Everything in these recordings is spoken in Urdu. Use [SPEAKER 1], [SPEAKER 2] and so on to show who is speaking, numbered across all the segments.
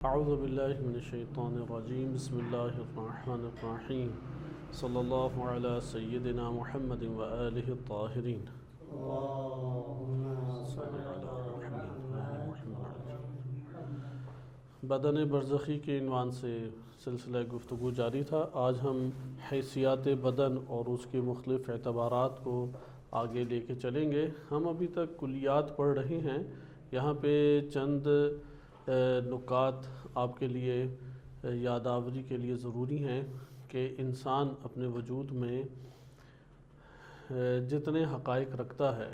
[SPEAKER 1] اعوذ باللہ من الشیطان الرجیم بسم اللہ الرحمن الرحیم صلی اللہ علی سیدنا محمد و آلہ الطاہرین بدن برزخی کے عنوان سے سلسلہ گفتگو جاری تھا۔ آج ہم حیثیات بدن اور اس کے مختلف اعتبارات کو آگے لے کے چلیں گے۔ ہم ابھی تک کلیات پڑھ رہے ہیں، یہاں پہ چند نکات آپ کے لیے یادآوری کے لیے ضروری ہیں کہ انسان اپنے وجود میں جتنے حقائق رکھتا ہے،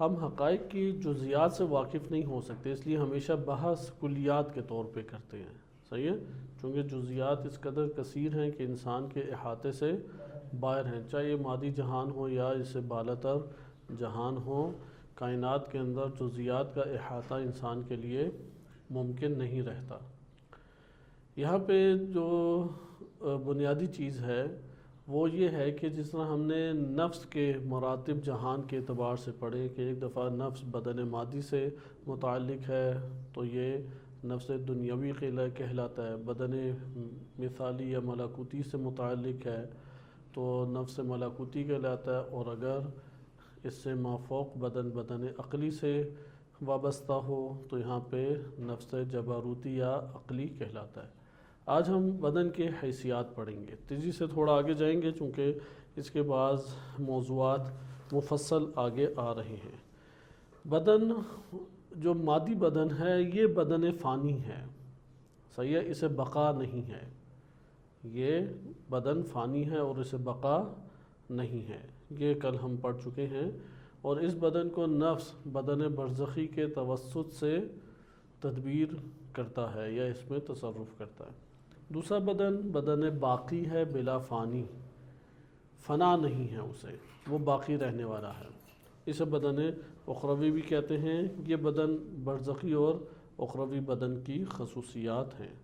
[SPEAKER 1] ہم حقائق کی جزیات سے واقف نہیں ہو سکتے، اس لیے ہمیشہ بحث کلیات کے طور پہ کرتے ہیں۔ صحیح ہے؟ چونکہ جزیات اس قدر کثیر ہیں کہ انسان کے احاطے سے باہر ہیں، چاہے یہ مادی جہان ہو یا اس سے بالاتر جہان ہو، کائنات کے اندر جزیات کا احاطہ انسان کے لیے ممکن نہیں رہتا۔ یہاں پہ جو بنیادی چیز ہے وہ یہ ہے کہ جس طرح ہم نے نفس کے مراتب جہان کے اعتبار سے پڑھے کہ ایک دفعہ نفس بدن مادی سے متعلق ہے تو یہ نفس دنیاوی کہلاتا ہے، بدن مثالی یا ملکوتی سے متعلق ہے تو نفس ملکوتی کہلاتا ہے، اور اگر اس سے مافوق بدن عقلی سے وابستہ ہو تو یہاں پہ نفس جبروتی یا عقلی کہلاتا ہے۔ آج ہم بدن کے حیثیات پڑھیں گے، تیزی سے تھوڑا آگے جائیں گے چونکہ اس کے بعض موضوعات مفصل آگے آ رہے ہیں۔ بدن جو مادی بدن ہے یہ بدن فانی ہے، صحیح ہے، اسے بقا نہیں ہے، یہ بدن فانی ہے اور اسے بقا نہیں ہے، یہ کل ہم پڑھ چکے ہیں۔ اور اس بدن کو نفس بدن برزخی کے توسط سے تدبیر کرتا ہے یا اس میں تصرف کرتا ہے۔ دوسرا بدن باقی ہے، بلا فانی، فنا نہیں ہے اسے، وہ باقی رہنے والا ہے، اسے بدن اخروی بھی کہتے ہیں۔ یہ بدن برزخی اور اخروی بدن کی خصوصیات ہیں۔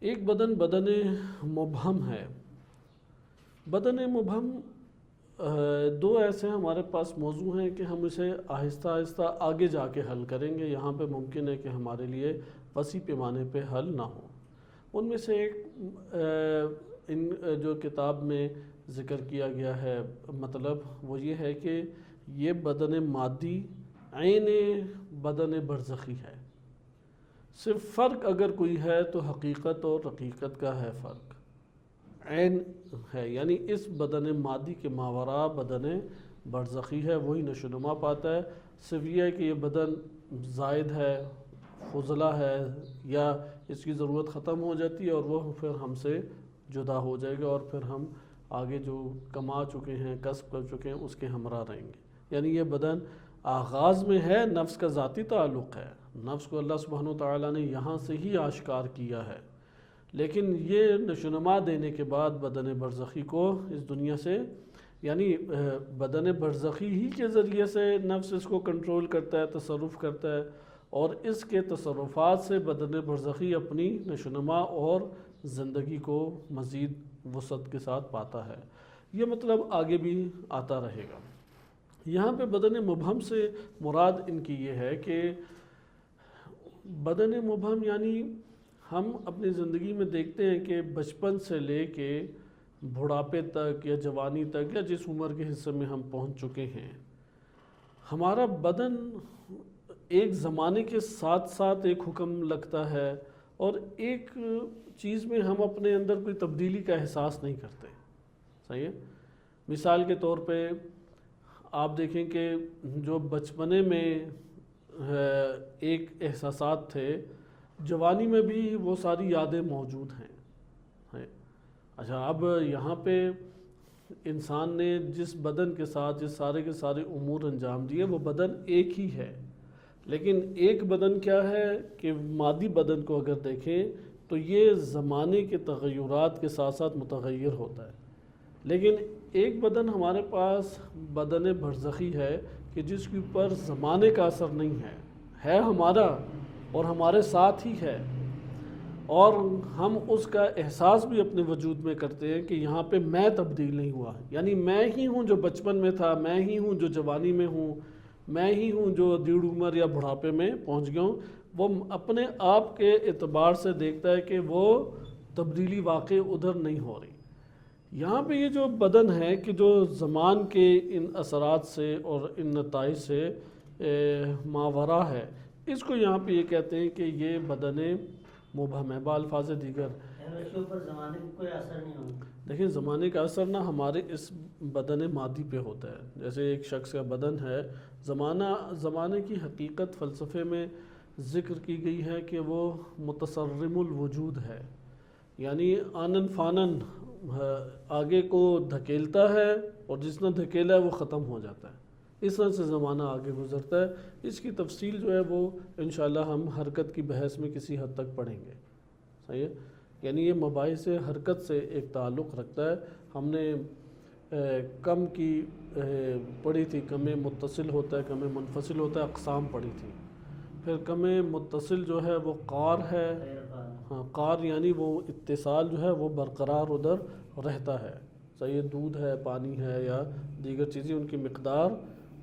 [SPEAKER 1] ایک بدن مبہم ہے۔ بدن مبہم دو ایسے ہمارے پاس موضوع ہیں کہ ہم اسے آہستہ آہستہ آگے جا کے حل کریں گے، یہاں پہ ممکن ہے کہ ہمارے لیے وسیع پیمانے پہ حل نہ ہو۔ ان میں سے ایک ان جو کتاب میں ذکر کیا گیا ہے مطلب وہ یہ ہے کہ یہ بدن مادی عین بدن برزخی ہے، صرف فرق اگر کوئی ہے تو حقیقت اور رقیقت کا ہے فرق، عین ہے، یعنی اس بدن مادی کے ماوراء بدن برزخی ہے، وہی نشو و نما پاتا ہے۔ صرف یہ ہے کہ یہ بدن زائد ہے، فضلہ ہے، یا اس کی ضرورت ختم ہو جاتی ہے اور وہ پھر ہم سے جدا ہو جائے گا، اور پھر ہم آگے جو کما چکے ہیں، کسب کر چکے ہیں، اس کے ہمراہ رہیں گے۔ یعنی یہ بدن آغاز میں ہے، نفس کا ذاتی تعلق ہے، نفس کو اللہ سبحانہ وتعالی نے یہاں سے ہی آشکار کیا ہے، لیکن یہ نشوونما دینے کے بعد بدن برزخی کو اس دنیا سے، یعنی بدن برزخی ہی کے ذریعے سے نفس اس کو کنٹرول کرتا ہے، تصرف کرتا ہے، اور اس کے تصرفات سے بدن برزخی اپنی نشوونما اور زندگی کو مزید وسعت کے ساتھ پاتا ہے۔ یہ مطلب آگے بھی آتا رہے گا۔ یہاں پہ بدن مبہم سے مراد ان کی یہ ہے کہ بدن مبہم یعنی ہم اپنی زندگی میں دیکھتے ہیں کہ بچپن سے لے کے بڑھاپے تک یا جوانی تک یا جس عمر کے حصے میں ہم پہنچ چکے ہیں، ہمارا بدن ایک زمانے کے ساتھ ساتھ ایک حکم لگتا ہے، اور ایک چیز میں ہم اپنے اندر کوئی تبدیلی کا احساس نہیں کرتے۔ صحیح ہے؟ مثال کے طور پہ آپ دیکھیں کہ جو بچپنے میں ایک احساسات تھے، جوانی میں بھی وہ ساری یادیں موجود ہیں۔ اچھا، اب یہاں پہ انسان نے جس بدن کے ساتھ جس سارے کے سارے امور انجام دیے، وہ بدن ایک ہی ہے، لیکن ایک بدن کیا ہے کہ مادی بدن کو اگر دیکھیں تو یہ زمانے کے تغیرات کے ساتھ ساتھ متغیر ہوتا ہے، لیکن ایک بدن ہمارے پاس بدن برزخی ہے کہ جس کے اوپر زمانے کا اثر نہیں ہے ہمارا اور ہمارے ساتھ ہی ہے، اور ہم اس کا احساس بھی اپنے وجود میں کرتے ہیں کہ یہاں پہ میں تبدیل نہیں ہوا، یعنی میں ہی ہوں جو بچپن میں تھا، میں ہی ہوں جو جوانی میں ہوں، میں ہی ہوں جو دیڑھ عمر یا بڑھاپے میں پہنچ گیا ہوں، وہ اپنے آپ کے اعتبار سے دیکھتا ہے کہ وہ تبدیلی واقع ادھر نہیں ہو رہی۔ یہاں پہ یہ جو بدن ہے کہ جو زمان کے ان اثرات سے اور ان نتائج سے ماورا ہے، اس کو یہاں پہ یہ کہتے ہیں کہ یہ بدن مبہم ہے۔ بالفاظ دیگر
[SPEAKER 2] اس کے اوپر زمانے کا کوئی اثر نہیں ہوگا۔
[SPEAKER 1] دیکھیں زمانے کا اثر نہ ہمارے اس بدن مادی پہ ہوتا ہے۔ جیسے ایک شخص کا بدن ہے، زمانے کی حقیقت فلسفے میں ذکر کی گئی ہے کہ وہ متصرم الوجود ہے، یعنی آنن فانن آگے کو دھکیلتا ہے، اور جس نے دھکیلا ہے وہ ختم ہو جاتا ہے۔ اس طرح سے زمانہ آگے گزرتا ہے۔ اس کی تفصیل جو ہے وہ انشاءاللہ ہم حرکت کی بحث میں کسی حد تک پڑھیں گے، صحیح ہے؟ یعنی یہ مباحث حرکت سے ایک تعلق رکھتا ہے۔ ہم نے کم کی پڑھی تھی، کم متصل ہوتا ہے، کم منفصل ہوتا ہے، اقسام پڑھی تھی۔ پھر کم متصل جو ہے وہ قار ہے، ہاں قار یعنی وہ اتصال جو ہے وہ برقرار ادھر رہتا ہے، صحیح، دودھ ہے، پانی ہے یا دیگر چیزیں، ان کی مقدار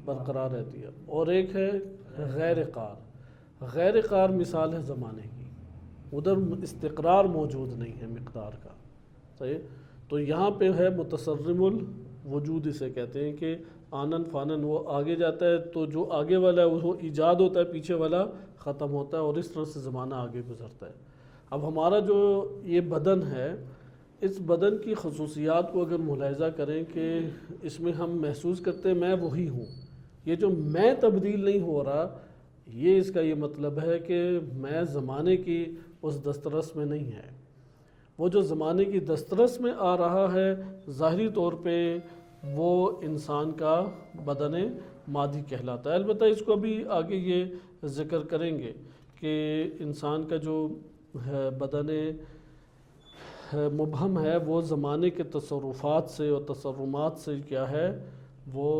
[SPEAKER 1] برقرار رہتی ہے۔ اور ایک ہے غیر قار۔ غیر قار مثال ہے زمانے کی، ادھر استقرار موجود نہیں ہے مقدار کا، صحیح۔ تو یہاں پہ ہے متصرم الوجود، اسے کہتے ہیں کہ آنن فانن وہ آگے جاتا ہے تو جو آگے والا ہے وہ ایجاد ہوتا ہے، پیچھے والا ختم ہوتا ہے، اور اس طرح سے زمانہ آگے گزرتا ہے۔ اب ہمارا جو یہ بدن ہے، اس بدن کی خصوصیات کو اگر ملاحظہ کریں کہ اس میں ہم محسوس کرتے ہیں میں وہی ہوں، یہ جو میں تبدیل نہیں ہو رہا، یہ اس کا یہ مطلب ہے کہ میں زمانے کی اس دسترس میں نہیں ہے۔ وہ جو زمانے کی دسترس میں آ رہا ہے ظاہری طور پہ وہ انسان کا بدن مادی کہلاتا ہے۔ البتہ اس کو بھی آگے یہ ذکر کریں گے کہ انسان کا جو بدن مبہم ہے وہ زمانے کے تصرفات سے اور تصرمات سے کیا ہے، وہ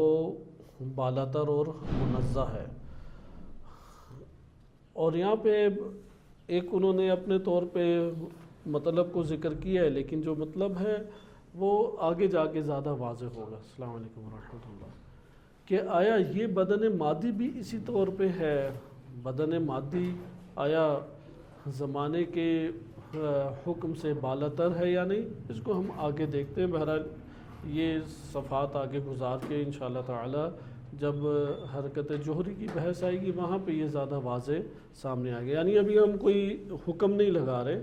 [SPEAKER 1] بالاتر اور منزہ ہے۔ اور یہاں پہ ایک انہوں نے اپنے طور پہ مطلب کو ذکر کیا ہے، لیکن جو مطلب ہے وہ آگے جا کے زیادہ واضح ہوگا۔ السلام علیکم ورحمۃ اللہ۔ کہ آیا یہ بدن مادی بھی اسی طور پہ ہے؟ بدن مادی آیا زمانے کے حکم سے بالاتر ہے یا نہیں؟ اس کو ہم آگے دیکھتے ہیں۔ بہرحال یہ صفحات آگے گزار کے انشاءاللہ تعالی جب حرکت جوہری کی بحث آئے گی وہاں پہ یہ زیادہ واضح سامنے آ گیا۔ یعنی ابھی ہم کوئی حکم نہیں لگا رہے،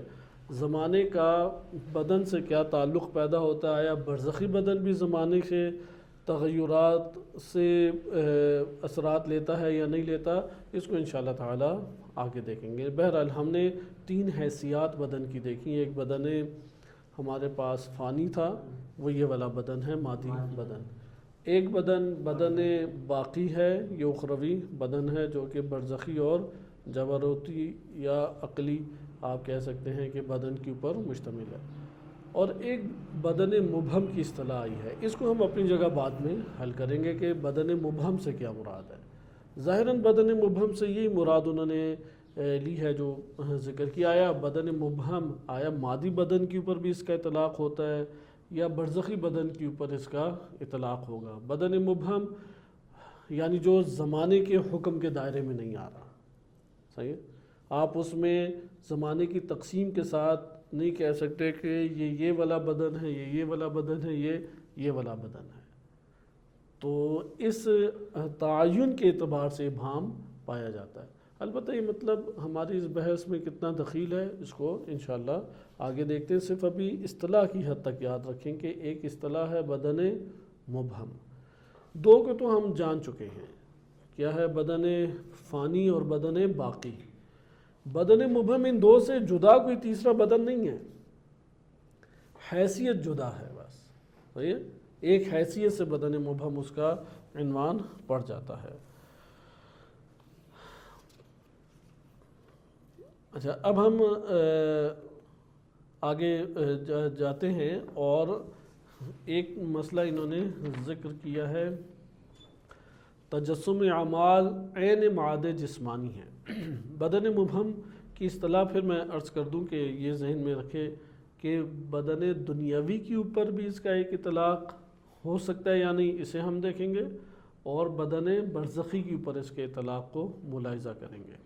[SPEAKER 1] زمانے کا بدن سے کیا تعلق پیدا ہوتا ہے، آیا برزخی بدن بھی زمانے سے تغیرات سے اثرات لیتا ہے یا نہیں لیتا، اس کو انشاءاللہ تعالی آگے دیکھیں گے۔ بہرحال ہم نے 3 حیثیات بدن کی دیکھی۔ ایک بدن ہمارے پاس فانی تھا، وہ یہ والا بدن ہے، مادی بدن۔ ایک بدن باقی ہے، یہ اخروی بدن ہے جو کہ برزخی اور جبروتی یا عقلی آپ کہہ سکتے ہیں کہ بدن کے اوپر مشتمل ہے۔ اور ایک بدن مبہم کی اصطلاح آئی ہے، اس کو ہم اپنی جگہ بعد میں حل کریں گے کہ بدن مبہم سے کیا مراد ہے۔ ظاہراً بدن مبہم سے یہی مراد انہوں نے لی ہے جو ذکر کیا۔ آیا بدن مبہم آیا مادی بدن کے اوپر بھی اس کا اطلاق ہوتا ہے یا برزخی بدن کے اوپر اس کا اطلاق ہوگا؟ بدن مبہم یعنی جو زمانے کے حکم کے دائرے میں نہیں آ رہا، صحیح ہے؟ آپ اس میں زمانے کی تقسیم کے ساتھ نہیں کہہ سکتے کہ یہ والا بدن ہے، یہ والا بدن ہے، یہ والا بدن ہے۔ تو اس تعین کے اعتبار سے ابہام پایا جاتا ہے۔ البتہ یہ مطلب ہماری اس بحث میں کتنا دخیل ہے اس کو انشاءاللہ آگے دیکھتے ہیں۔ صرف ابھی اصطلاح کی حد تک یاد رکھیں کہ ایک اصطلاح ہے بدن مبہم، 2 کو تو ہم جان چکے ہیں، کیا ہے بدن فانی اور بدن باقی۔ بدن مبہم ان 2 سے جدا کوئی تیسرا بدن نہیں ہے، حیثیت جدا ہے بس، صحیح ہے؟ ایک حیثیت سے بدن مبہم اس کا عنوان پڑ جاتا ہے۔ اچھا، اب ہم آگے جاتے ہیں اور ایک مسئلہ انہوں نے ذکر کیا ہے، تجسم اعمال عین معاد جسمانی ہے۔ بدن مبہم کی اصطلاح پھر میں عرض کر دوں کہ یہ ذہن میں رکھے کہ بدن دنیاوی کے اوپر بھی اس کا ایک اطلاق ہو سکتا ہے یا نہیں، اسے ہم دیکھیں گے، اور بدن برزخی کے اوپر اس کے اطلاق کو ملاحظہ کریں گے۔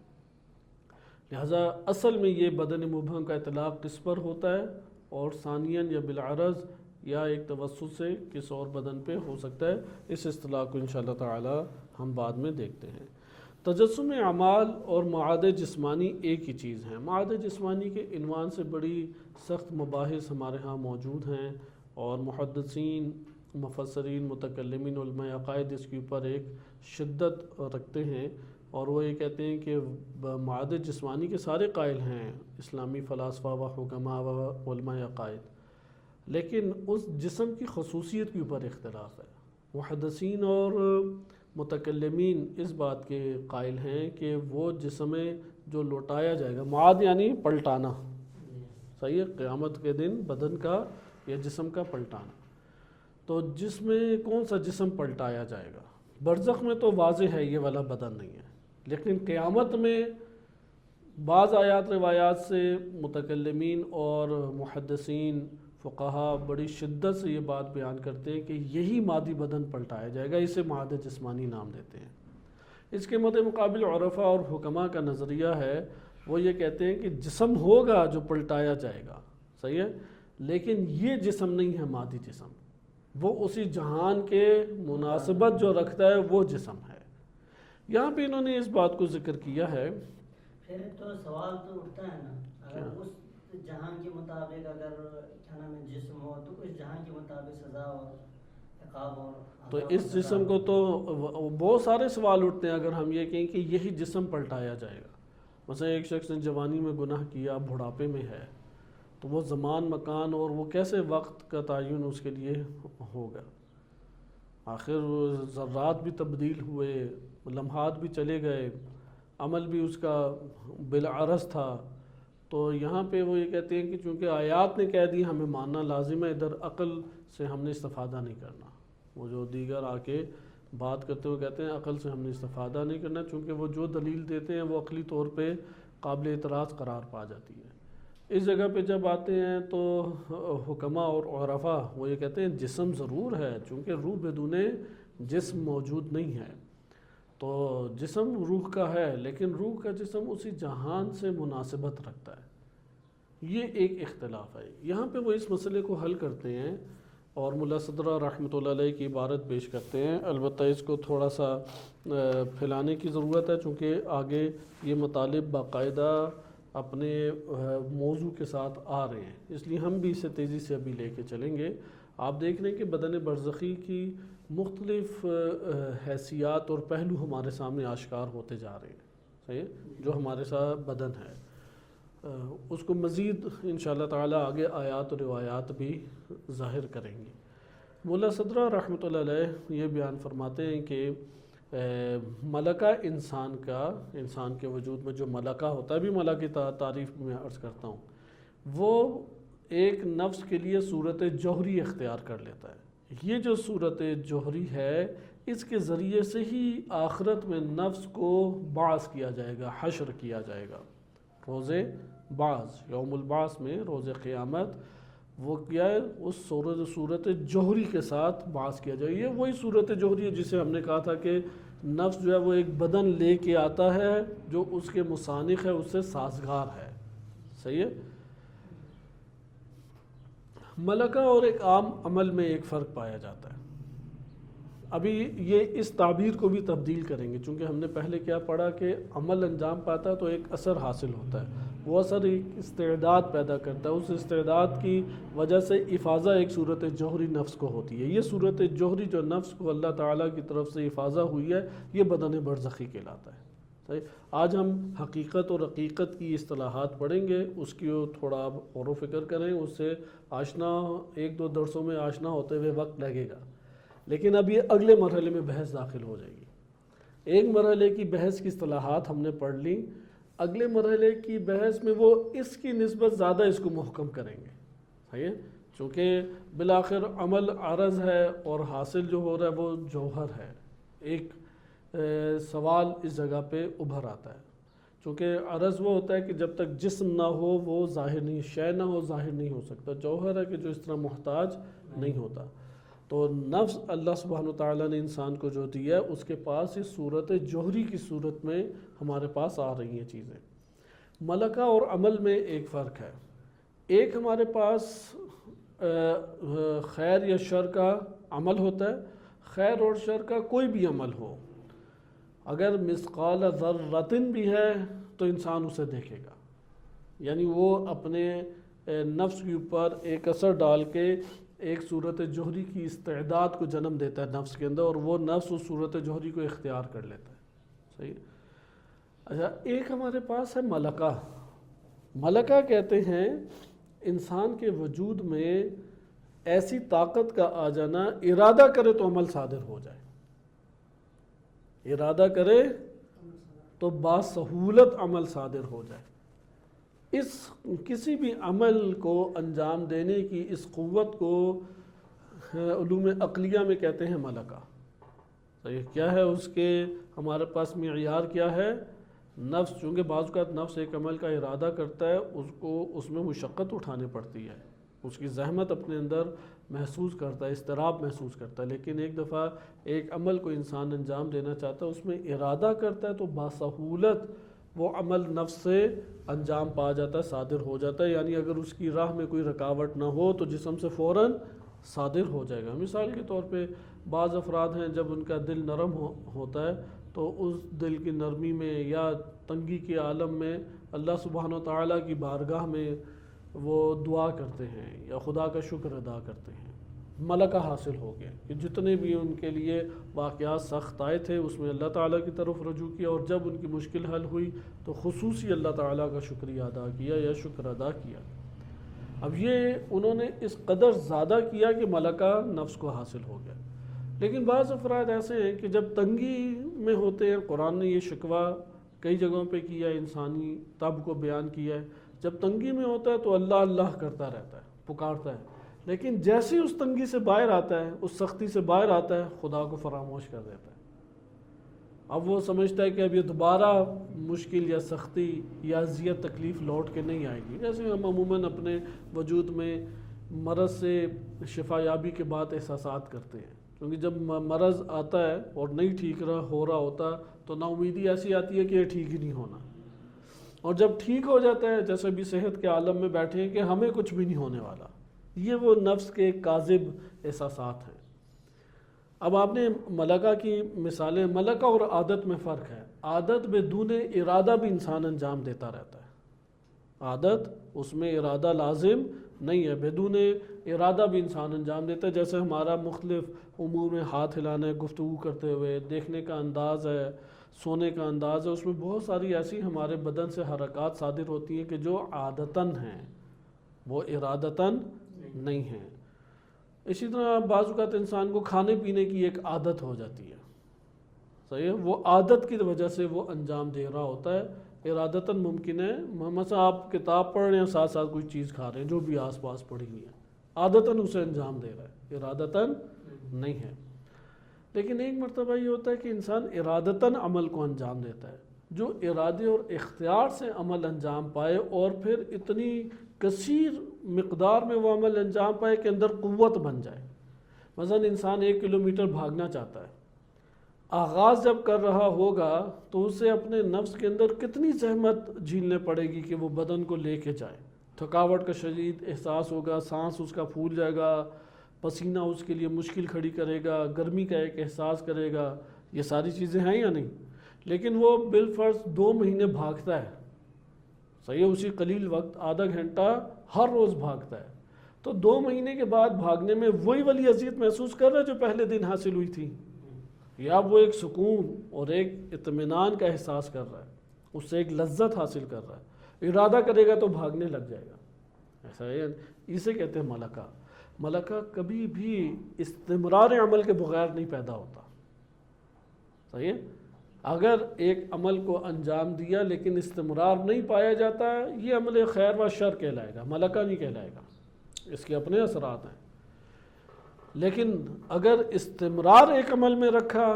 [SPEAKER 1] لہٰذا اصل میں یہ بدن مبہم کا اطلاق کس پر ہوتا ہے، اور ثانیاً یا بالعرض یا ایک توسط سے کس اور بدن پہ ہو سکتا ہے، اس اصطلاح کو انشاءاللہ تعالی ہم بعد میں دیکھتے ہیں۔ تجسم اعمال اور معاد جسمانی ایک ہی چیز ہیں۔ معاد جسمانی کے عنوان سے بڑی سخت مباحث ہمارے ہاں موجود ہیں، اور محدثین، مفسرین، متکلمین، علماء عقائد اس کے اوپر ایک شدت رکھتے ہیں، اور وہ یہ کہتے ہیں کہ معاد جسمانی کے سارے قائل ہیں اسلامی فلاسفہ و حکماء و علماء عقائد، لیکن اس جسم کی خصوصیت کے اوپر اختلاف ہے۔ محدثین اور متکلمین اس بات کے قائل ہیں کہ وہ جسم جو لوٹایا جائے گا، معاد یعنی پلٹانا، صحیح ہے، قیامت کے دن بدن کا یا جسم کا پلٹانا، تو جس میں کون سا جسم پلٹایا جائے گا؟ برزخ میں تو واضح ہے یہ والا بدن نہیں ہے، لیکن قیامت میں بعض آیات روایات سے متکلمین اور محدثین فقہا بڑی شدت سے یہ بات بیان کرتے ہیں کہ یہی مادی بدن پلٹایا جائے گا، اسے معاد جسمانی نام دیتے ہیں۔ اس کے مد مقابل عرفاء اور حکماء کا نظریہ ہے، وہ یہ کہتے ہیں کہ جسم ہوگا جو پلٹایا جائے گا، صحیح ہے، لیکن یہ جسم نہیں ہے مادی جسم، وہ اسی جہان کے مناسبت جو رکھتا ہے وہ جسم ہے۔ یہاں پہ انہوں نے اس بات کو ذکر کیا ہے۔
[SPEAKER 2] پھر تو سوال تو اٹھتا ہے نا، اگر اس جہان کے مطابق اگر کیا نام ہے جسم ہو تو اس جہان کے مطابق سزا اور عقاب اور
[SPEAKER 1] تو اس جسم کو تو بہت سارے سوال اٹھتے ہیں اگر ہم یہ کہیں کہ یہی جسم پلٹایا جائے گا۔ مثلا ایک شخص نے جوانی میں گناہ کیا، بڑھاپے میں ہے، تو وہ زمان، مکان اور وہ کیسے وقت کا تعین اس کے لیے ہوگا؟ آخر ذرات بھی تبدیل ہوئے، لمحات بھی چلے گئے، عمل بھی اس کا بالعرض تھا۔ تو یہاں پہ وہ یہ کہتے ہیں کہ چونکہ آیات نے کہہ دی ہمیں ماننا لازم ہے، ادھر عقل سے ہم نے استفادہ نہیں کرنا۔ وہ جو دیگر آ کے بات کرتے ہوئے کہتے ہیں عقل سے ہم نے استفادہ نہیں کرنا، چونکہ وہ جو دلیل دیتے ہیں وہ عقلی طور پہ قابل اعتراض قرار پا جاتی ہے۔ اس جگہ پہ جب آتے ہیں تو حکماء اور عرفاء وہ یہ کہتے ہیں جسم ضرور ہے، چونکہ روح بدون جسم موجود نہیں ہے، تو جسم روح کا ہے، لیکن روح کا جسم اسی جہان سے مناسبت رکھتا ہے۔ یہ ایک اختلاف ہے۔ یہاں پہ وہ اس مسئلے کو حل کرتے ہیں اور ملا صدرہ رحمۃ اللہ علیہ کی عبارت پیش کرتے ہیں، البتہ اس کو تھوڑا سا پھیلانے کی ضرورت ہے، چونکہ آگے یہ مطالب باقاعدہ اپنے موضوع کے ساتھ آ رہے ہیں، اس لیے ہم بھی اسے تیزی سے ابھی لے کے چلیں گے۔ آپ دیکھ رہے ہیں کہ بدن برزخی کی مختلف حیثیات اور پہلو ہمارے سامنے آشکار ہوتے جا رہے ہیں، صحیح ہے، جو ہمارے ساتھ بدن ہے، اس کو مزید انشاءاللہ تعالی آگے آیات اور روایات بھی ظاہر کریں گے۔ مولا صدرہ رحمۃ اللہ علیہ یہ بیان فرماتے ہیں کہ ملکہ انسان کا، انسان کے وجود میں جو ملکہ ہوتا ہے، بھی ملکہ کی تعریف میں عرض کرتا ہوں، وہ ایک نفس کے لیے صورت جوہری اختیار کر لیتا ہے۔ یہ جو صورت جوہری ہے، اس کے ذریعے سے ہی آخرت میں نفس کو بعث کیا جائے گا، حشر کیا جائے گا۔ روز بعث، یوم البعث میں، روز قیامت، وہ کیا ہے، اس صورت جوہری کے ساتھ بعث کیا جائے۔ یہ وہی صورت جوہری ہے جسے ہم نے کہا تھا کہ نفس جو ہے وہ ایک بدن لے کے آتا ہے جو اس کے مسانخ ہے، اس سے سازگار ہے، صحیح ہے۔ ملکہ اور ایک عام عمل میں ایک فرق پایا جاتا ہے۔ ابھی یہ اس تعبیر کو بھی تبدیل کریں گے، چونکہ ہم نے پہلے کیا پڑھا کہ عمل انجام پاتا ہے تو ایک اثر حاصل ہوتا ہے، وہ اثر ایک استعداد پیدا کرتا ہے، اس استعداد کی وجہ سے افاضہ ایک صورت جوہری نفس کو ہوتی ہے۔ یہ صورت جوہری جو نفس کو اللہ تعالیٰ کی طرف سے افاضہ ہوئی ہے، یہ بدن برزخی کہلاتا ہے، صحیح۔ آج ہم حقیقت اور حقیقت کی اصطلاحات پڑھیں گے، اس کی تھوڑا آپ غور و فکر کریں، اس سے آشنا، ایک دو درسوں میں آشنا ہوتے ہوئے وقت لگے گا، لیکن اب یہ اگلے مرحلے میں بحث داخل ہو جائے گی۔ ایک مرحلے کی بحث کی اصطلاحات ہم نے پڑھ لی، اگلے مرحلے کی بحث میں وہ اس کی نسبت زیادہ اس کو محکم کریں گے، صحیح ہے، چونکہ بالآخر عمل عرض ہے اور حاصل جو ہو رہا ہے وہ جوہر ہے۔ ایک سوال اس جگہ پہ ابھر آتا ہے، چونکہ عرض وہ ہوتا ہے کہ جب تک جسم نہ ہو وہ ظاہر نہیں، شے نہ ہو ظاہر نہیں ہو سکتا، جوہر ہے کہ جو اس طرح محتاج نہیں ہوتا۔ تو نفس اللہ سبحانہ وتعالیٰ نے انسان کو جو دیا ہے، اس کے پاس اس صورت جوہری کی صورت میں ہمارے پاس آ رہی ہیں چیزیں۔ ملکہ اور عمل میں ایک فرق ہے. ایک ہمارے پاس خیر یا شر کا عمل ہوتا ہے. خیر اور شر کا کوئی بھی عمل ہو، اگر مثقال ذرۃ بھی ہے تو انسان اسے دیکھے گا. یعنی وہ اپنے نفس کے اوپر ایک اثر ڈال کے ایک صورت جوہری کی استعداد کو جنم دیتا ہے نفس کے اندر، اور وہ نفس اس صورت جوہری کو اختیار کر لیتا ہے. صحیح. اچھا، ایک ہمارے پاس ہے ملکہ. ملکہ کہتے ہیں انسان کے وجود میں ایسی طاقت کا آ جانا، ارادہ کرے تو عمل صادر ہو جائے. ارادہ کرے تو باسہولت عمل صادر ہو جائے. اس کسی بھی عمل کو انجام دینے کی اس قوت کو علوم عقلیہ میں کہتے ہیں ملکہ. صحیح. کیا ہے اس کے ہمارے پاس معیار کیا ہے؟ نفس. چونکہ بعض اوقات نفس ایک عمل کا ارادہ کرتا ہے، اس میں مشقت اٹھانی پڑتی ہے، اس کی زحمت اپنے اندر محسوس کرتا ہے، اضطراب محسوس کرتا ہے. لیکن ایک دفعہ ایک عمل کو انسان انجام دینا چاہتا ہے، اس میں ارادہ کرتا ہے تو باسہولت وہ عمل نفس سے انجام پا جاتا ہے، صادر ہو جاتا ہے. یعنی اگر اس کی راہ میں کوئی رکاوٹ نہ ہو تو جسم سے فوراً صادر ہو جائے گا. مثال کے طور پہ بعض افراد ہیں جب ان کا دل نرم ہوتا ہے تو اس دل کی نرمی میں یا تنگی کے عالم میں اللہ سبحانہ و تعالیٰ کی بارگاہ میں وہ دعا کرتے ہیں یا خدا کا شکر ادا کرتے ہیں. ملکہ حاصل ہو گیا کہ جتنے بھی ان کے لیے واقعات سخت آئے تھے اس میں اللہ تعالیٰ کی طرف رجوع کیا، اور جب ان کی مشکل حل ہوئی تو خصوصی اللہ تعالیٰ کا شکریہ ادا کیا یا شکر ادا کیا. اب یہ انہوں نے اس قدر زیادہ کیا کہ ملکہ نفس کو حاصل ہو گیا. لیکن بعض افراد ایسے ہیں کہ جب تنگی میں ہوتے ہیں، قرآن نے یہ شکوہ کئی جگہوں پہ کیا ہے، انسانی طبع کو بیان کیا ہے. جب تنگی میں ہوتا ہے تو اللہ اللہ کرتا رہتا ہے، پکارتا ہے، لیکن جیسے ہی اس تنگی سے باہر آتا ہے، اس سختی سے باہر آتا ہے، خدا کو فراموش کر دیتا ہے. اب وہ سمجھتا ہے کہ اب یہ دوبارہ مشکل یا سختی یا اذیت تکلیف لوٹ کے نہیں آئے گی. جیسے ہم عموماً اپنے وجود میں مرض سے شفا یابی کے بعد احساسات کرتے ہیں، کیونکہ جب مرض آتا ہے اور نہیں ٹھیک ہو رہا ہوتا تو نا امیدی ایسی آتی ہے کہ یہ ٹھیک ہی نہیں ہونا، اور جب ٹھیک ہو جاتا ہے جیسے بھی صحت کے عالم میں بیٹھے ہیں کہ ہمیں کچھ بھی نہیں ہونے والا. یہ وہ نفس کے کاذب احساسات ہیں. اب آپ نے ملکہ کی مثالیں، ملکہ اور عادت میں فرق ہے. عادت بدون ارادہ بھی انسان انجام دیتا رہتا ہے. عادت اس میں ارادہ لازم نہیں ہے، بدون ارادہ بھی انسان انجام دیتا ہے. جیسے ہمارا مختلف امور میں ہاتھ ہلانا ہے، گفتگو کرتے ہوئے، دیکھنے کا انداز ہے، سونے کا انداز ہے، اس میں بہت ساری ایسی ہمارے بدن سے حرکات صادر ہوتی ہیں کہ جو عادتاً ہیں، وہ ارادتاً نہیں ہیں. اسی طرح بعض اوقات انسان کو کھانے پینے کی ایک عادت ہو جاتی ہے. صحیح ہے. وہ عادت کی وجہ سے وہ انجام دے رہا ہوتا ہے. ارادتاً ممکن ہے، مثلا آپ کتاب پڑھ رہے ہیں، ساتھ ساتھ کوئی چیز کھا رہے ہیں جو بھی آس پاس پڑی ہوئی ہے، عادتاً اسے انجام دے رہا ہے، ارادتاً نہیں ہے. لیکن ایک مرتبہ یہ ہوتا ہے کہ انسان ارادتاً عمل کو انجام دیتا ہے. جو ارادے اور اختیار سے عمل انجام پائے اور پھر اتنی کثیر مقدار میں وہ عمل انجام پائے کہ اندر قوت بن جائے. مثلا انسان 1 کلومیٹر بھاگنا چاہتا ہے، آغاز جب کر رہا ہوگا تو اسے اپنے نفس کے اندر کتنی زحمت جھیلنے پڑے گی کہ وہ بدن کو لے کے جائے. تھکاوٹ کا شدید احساس ہوگا، سانس اس کا پھول جائے گا، پسینہ اس کے لیے مشکل کھڑی کرے گا، گرمی کا ایک احساس کرے گا. یہ ساری چیزیں ہیں یا نہیں؟ لیکن وہ بالفرض 2 مہینے بھاگتا ہے. صحیح ہے. اسی قلیل وقت آدھا گھنٹہ ہر روز بھاگتا ہے. تو 2 مہینے کے بعد بھاگنے میں وہی والی اذیت محسوس کر رہا ہے جو پہلے دن حاصل ہوئی تھی، یا وہ ایک سکون اور ایک اطمینان کا احساس کر رہا ہے، اس سے ایک لذت حاصل کر رہا ہے. ارادہ کرے گا تو بھاگنے لگ جائے گا. ایسا ہے. اسے کہتے ہیں ملکہ. ملکہ کبھی بھی استمرار عمل کے بغیر نہیں پیدا ہوتا. صحیح ہے. اگر ایک عمل کو انجام دیا لیکن استمرار نہیں پایا جاتا ہے، یہ عمل خیر و شر کہلائے گا، ملکہ نہیں کہلائے گا. اس کے اپنے اثرات ہیں. لیکن اگر استمرار ایک عمل میں رکھا،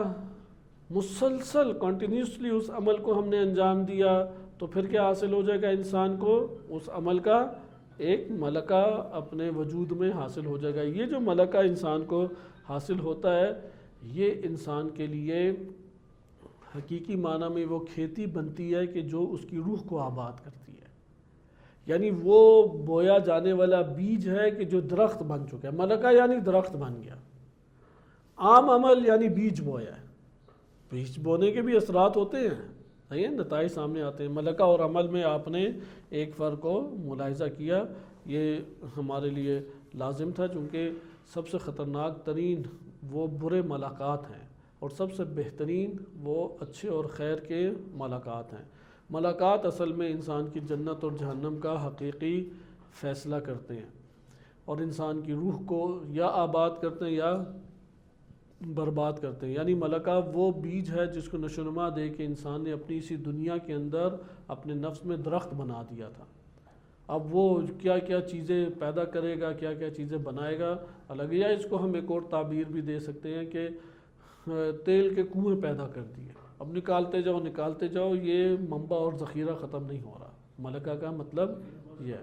[SPEAKER 1] مسلسل کنٹینیوسلی اس عمل کو ہم نے انجام دیا، تو پھر کیا حاصل ہو جائے گا انسان کو؟ اس عمل کا ایک ملکہ اپنے وجود میں حاصل ہو جائے گا. یہ جو ملکہ انسان کو حاصل ہوتا ہے، یہ انسان کے لیے حقیقی معنی میں وہ کھیتی بنتی ہے کہ جو اس کی روح کو آباد کرتی ہے. یعنی وہ بویا جانے والا بیج ہے کہ جو درخت بن چکا ہے. ملکہ یعنی درخت بن گیا. عام عمل یعنی بیج بویا ہے. بیج بونے کے بھی اثرات ہوتے ہیں, صحیح ہے, نتائج سامنے آتے ہیں. ملکہ اور عمل میں آپ نے ایک فرق کو ملاحظہ کیا, یہ ہمارے لیے لازم تھا, چونکہ سب سے خطرناک ترین وہ برے ملاقات ہیں اور سب سے بہترین وہ اچھے اور خیر کے ملاقات ہیں. ملاقات اصل میں انسان کی جنت اور جہنم کا حقیقی فیصلہ کرتے ہیں اور انسان کی روح کو یا آباد کرتے ہیں یا برباد کرتے ہیں. یعنی ملکہ وہ بیج ہے جس کو نشو و نما دے کے انسان نے اپنی اسی دنیا کے اندر اپنے نفس میں درخت بنا دیا تھا. اب وہ کیا کیا چیزیں پیدا کرے گا, کیا کیا چیزیں بنائے گا الگ. یا اس کو ہم ایک اور تعبیر بھی دے سکتے ہیں کہ تیل کے کنویں پیدا کر دیے, اب نکالتے جاؤ, یہ منبع اور ذخیرہ ختم نہیں ہو رہا. ملکہ کا مطلب یہ ہے.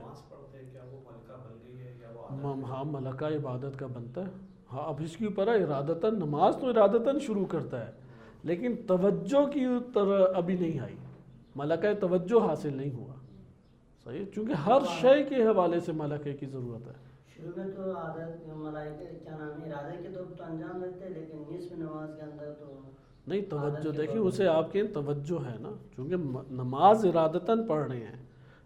[SPEAKER 1] ہاں, ملکہ عبادت کا بنتا ہے. ہاں, اب اس کے اوپر ارادتاً, نماز تو ارادتاً شروع کرتا ہے, لیکن توجہ کی طرح ابھی نہیں آئی, ملکہ توجہ حاصل نہیں ہوا. صحیح, چونکہ ہر شے کے حوالے سے ملکہ کی ضرورت ہے.
[SPEAKER 2] شروع میں تو عادت ملائکہ کیا نام ہے ارادے کے طور تو انجام دیتے ہیں, لیکن نصف نماز کے اندر تو
[SPEAKER 1] نہیں, توجہ دیکھیں اسے آپ کے توجہ ہے نا, چونکہ نماز ارادتاً پڑھ رہے ہیں,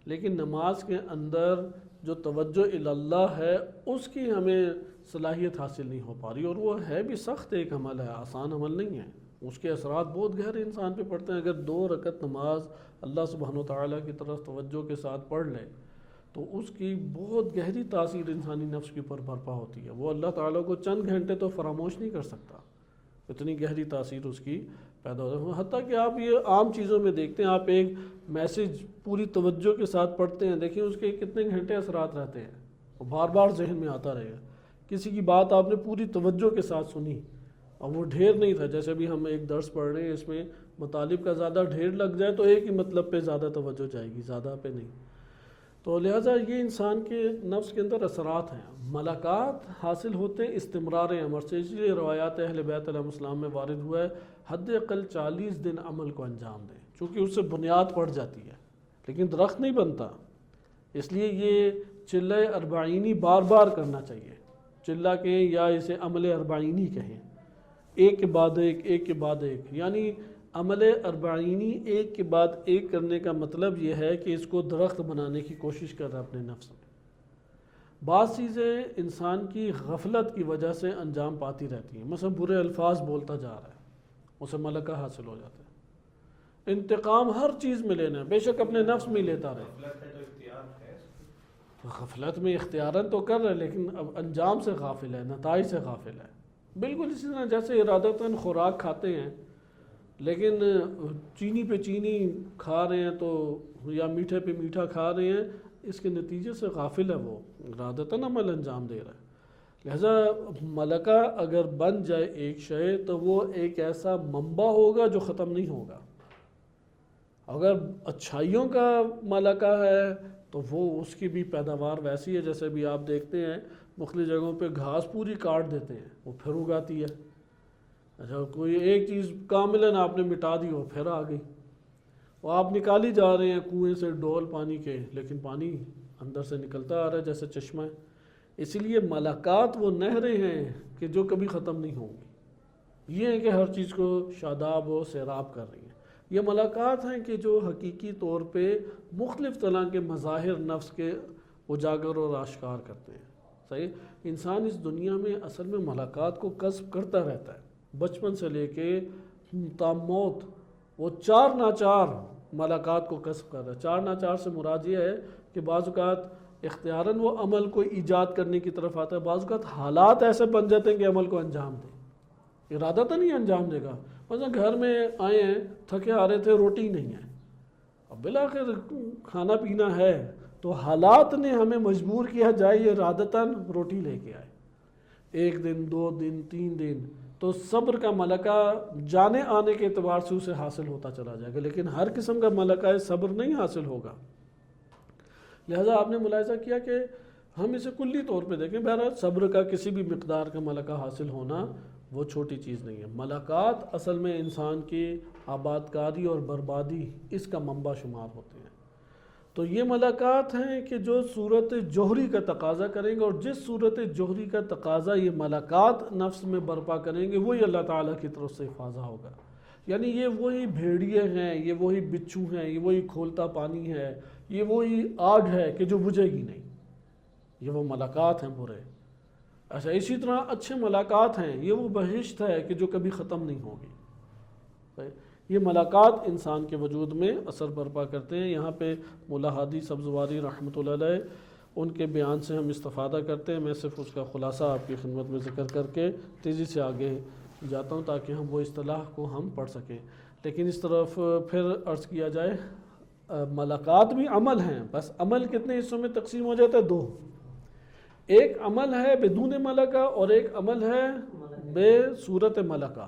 [SPEAKER 1] لیکن نماز کے اندر جو توجہ اللہ ہے اس کی ہمیں صلاحیت حاصل نہیں ہو پا رہی, اور وہ ہے بھی سخت ایک عمل ہے, آسان عمل نہیں ہے. اس کے اثرات بہت گہرے انسان پہ پڑتے ہیں. اگر 2 رکعت نماز اللہ سبحانہ و تعالیٰ کی طرف توجہ کے ساتھ پڑھ لے تو اس کی بہت گہری تاثیر انسانی نفس کے اوپر برپا ہوتی ہے. وہ اللہ تعالیٰ کو چند گھنٹے تو فراموش نہیں کر سکتا, اتنی گہری تاثیر اس کی پیدا ہوتی ہے. حتیٰ کہ آپ یہ عام چیزوں میں دیکھتے ہیں, آپ ایک میسیج پوری توجہ کے ساتھ پڑھتے ہیں, دیکھیں اس کے کتنے گھنٹے اثرات رہتے ہیں, وہ بار بار ذہن میں آتا رہے گا. کسی کی بات آپ نے پوری توجہ کے ساتھ سنی اور وہ ڈھیر نہیں تھا, جیسے بھی ہم ایک درس پڑھ رہے ہیں, اس میں مطالب کا زیادہ ڈھیر لگ جائے تو ایک ہی مطلب پہ زیادہ توجہ جائے گی, زیادہ پہ نہیں. تو لہٰذا یہ انسان کے نفس کے اندر اثرات ہیں. ملکات حاصل ہوتے ہیں استمرار عمر سے, اس لیے روایات اہل بیت علیہ السلام میں وارد ہوا ہے حد اقل 40 دن عمل کو انجام دیں, چونکہ اس سے بنیاد پڑ جاتی ہے, لیکن درخت نہیں بنتا. اس لیے یہ چلہ اربعینی بار بار کرنا چاہیے. چلہ کہیں یا اسے عمل اربعینی کہیں, ایک کے بعد ایک, ایک کے بعد ایک. یعنی عمل اربعینی ایک کے بعد ایک کرنے کا مطلب یہ ہے کہ اس کو درخت بنانے کی کوشش کر رہا ہے اپنے نفس میں. بعض چیزیں انسان کی غفلت کی وجہ سے انجام پاتی رہتی ہیں, مثلا برے الفاظ بولتا جا رہا ہے, اسے ملکہ حاصل ہو جاتا ہے. انتقام ہر چیز میں لینا ہے, بے شک اپنے نفس میں لیتا رہے. غفلت میں اختیاراً تو کر رہا ہے, لیکن اب انجام سے غافل ہے, نتائج سے غافل ہے. بالکل اسی طرح جیسے ارادتاً خوراک کھاتے ہیں, لیکن چینی پہ چینی کھا رہے ہیں تو, یا میٹھے پہ میٹھا کھا رہے ہیں, اس کے نتیجے سے غافل ہے, وہ ارادتاً عمل انجام دے رہا ہے. لہذا ملکہ اگر بن جائے ایک شے تو وہ ایک ایسا منبع ہوگا جو ختم نہیں ہوگا. اگر اچھائیوں کا ملکہ ہے تو وہ اس کی بھی پیداوار ویسی ہے, جیسے بھی آپ دیکھتے ہیں مختلف جگہوں پہ گھاس پوری کاٹ دیتے ہیں, وہ پھر اگاتی ہے. اچھا, کوئی ایک چیز کاملاً آپ نے مٹا دی, وہ پھر آ گئی. وہ آپ نکالی جا رہے ہیں کنویں سے ڈول پانی کے, لیکن پانی اندر سے نکلتا آ رہا ہے جیسے چشمہ ہے. اسی لیے ملکات وہ نہریں ہیں کہ جو کبھی ختم نہیں ہوں گی. یہ ہے کہ ہر چیز کو شاداب و سیراب کر رہی ہیں. یہ ملاقات ہیں کہ جو حقیقی طور پہ مختلف طرح کے مظاہر نفس کے اجاگر اور آشکار کرتے ہیں. صحیح, انسان اس دنیا میں اصل میں ملاقات کو کسب کرتا رہتا ہے, بچپن سے لے کے تا موت وہ چار ناچار ملاقات کو کسب کر رہا ہے. چار ناچار سے مراد یہ ہے کہ بعض اوقات اختیاراً وہ عمل کو ایجاد کرنے کی طرف آتا ہے, بعض اوقات حالات ایسے بن جاتے ہیں کہ عمل کو انجام دے, ارادہ نہیں انجام دے گا. مثلا گھر میں آئے ہیں, تھکے آ رہے تھے, روٹی نہیں ہے, اب بالآخر کھانا پینا ہے, تو حالات نے ہمیں مجبور کیا جائے ارادتاً روٹی لے کے آئے. 1 دن 2 دن 3 دن تو صبر کا ملکہ جانے آنے کے اعتبار سے اسے حاصل ہوتا چلا جائے گا, لیکن ہر قسم کا ملکہ صبر نہیں حاصل ہوگا. لہذا آپ نے ملاحظہ کیا کہ ہم اسے کلی طور پہ دیکھیں, بہرحال صبر کا کسی بھی مقدار کا ملکہ حاصل ہونا وہ چھوٹی چیز نہیں ہے. ملاقات اصل میں انسان کی آباد کاری اور بربادی اس کا منبع شمار ہوتے ہیں. تو یہ ملاقات ہیں کہ جو صورت جوہری کا تقاضا کریں گے، اور جس صورت جوہری کا تقاضا یہ ملاقات نفس میں برپا کریں گے وہی اللہ تعالیٰ کی طرف سے فاضہ ہوگا. یعنی یہ وہی بھیڑیے ہیں، یہ وہی بچھو ہیں، یہ وہی کھولتا پانی ہے، یہ وہی آگ ہے کہ جو بجھے گی نہیں. یہ وہ ملاقات ہیں برے. اچھا اسی طرح اچھے ملاقات ہیں، یہ وہ بہشت ہے کہ جو کبھی ختم نہیں ہوگی. یہ ملاقات انسان کے وجود میں اثر برپا کرتے ہیں. یہاں پہ مولا ہادی سبزواری رحمۃ اللہ علیہ ان کے بیان سے ہم استفادہ کرتے ہیں. میں صرف اس کا خلاصہ آپ کی خدمت میں ذکر کر کے تیزی سے آگے جاتا ہوں تاکہ ہم وہ اصطلاح کو ہم پڑھ سکیں. لیکن اس طرف پھر عرض کیا جائے ملاقات بھی عمل ہیں، بس عمل کتنے حصوں میں تقسیم ہو جاتا ہے؟ دو. ایک عمل ہے بدون ملکہ اور ایک عمل ہے بے صورت ملکہ.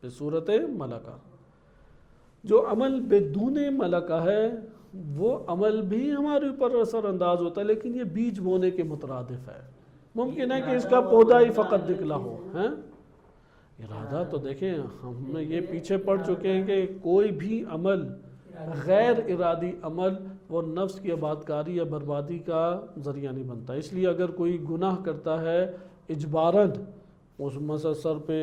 [SPEAKER 1] بے صورت ملکہ. جو عمل بدون ملکہ ہے وہ عمل بھی ہمارے اوپر اثر انداز ہوتا ہے، لیکن یہ بیج بونے کے مترادف ہے. ممکن ہے کہ اس کا پودا ہی فقط نکلا ہو. ارادہ تو دیکھیں ہم نے یہ پیچھے پڑھ چکے ہیں کہ کوئی بھی عمل غیر ارادی عمل وہ نفس کی آبادکاری یا بربادی کا ذریعہ نہیں بنتا. اس لیے اگر کوئی گناہ کرتا ہے اجباراً، اس مثلا سر پہ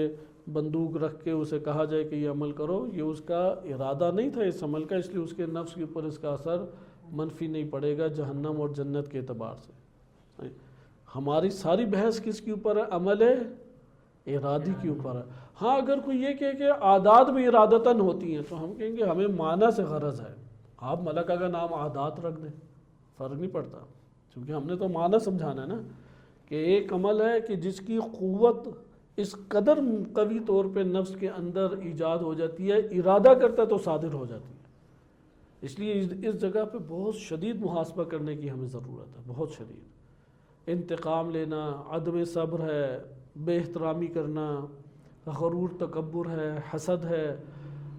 [SPEAKER 1] بندوق رکھ کے اسے کہا جائے کہ یہ عمل کرو، یہ اس کا ارادہ نہیں تھا اس عمل کا، اس لیے اس کے نفس کے اوپر اس کا اثر منفی نہیں پڑے گا جہنم اور جنت کے اعتبار سے. ہماری ساری بحث کس کے اوپر ہے؟ عمل ارادی کے اوپر ہے. ہاں اگر کوئی یہ کہے کہ عادات بھی ارادتاً ہوتی ہیں تو ہم کہیں گے ہمیں معنی سے غرض ہے. آپ ملکہ کا نام عادات رکھ دیں، فرق نہیں پڑتا، کیونکہ ہم نے تو معنی سمجھانا ہے نا کہ ایک عمل ہے کہ جس کی قوت اس قدر قوی طور پہ نفس کے اندر ایجاد ہو جاتی ہے، ارادہ کرتا ہے تو صادر ہو جاتی ہے. اس لیے اس جگہ پہ بہت شدید محاسبہ کرنے کی ہمیں ضرورت ہے، بہت شدید. انتقام لینا، عدم صبر ہے، بے احترامی کرنا، غرور تکبر ہے، حسد ہے،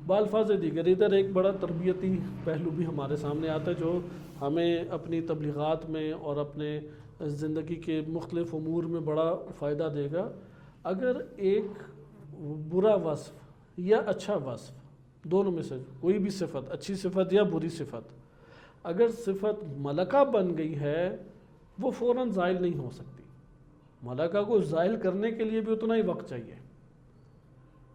[SPEAKER 1] بالفاظ دیگر. ادھر ایک بڑا تربیتی پہلو بھی ہمارے سامنے آتا ہے جو ہمیں اپنی تبلیغات میں اور اپنے زندگی کے مختلف امور میں بڑا فائدہ دے گا. اگر ایک برا وصف یا اچھا وصف، دونوں میں سے کوئی بھی صفت، اچھی صفت یا بری صفت، اگر صفت ملکہ بن گئی ہے وہ فوراً زائل نہیں ہو سکتی. ملکہ کو زائل کرنے کے لیے بھی اتنا ہی وقت چاہیے.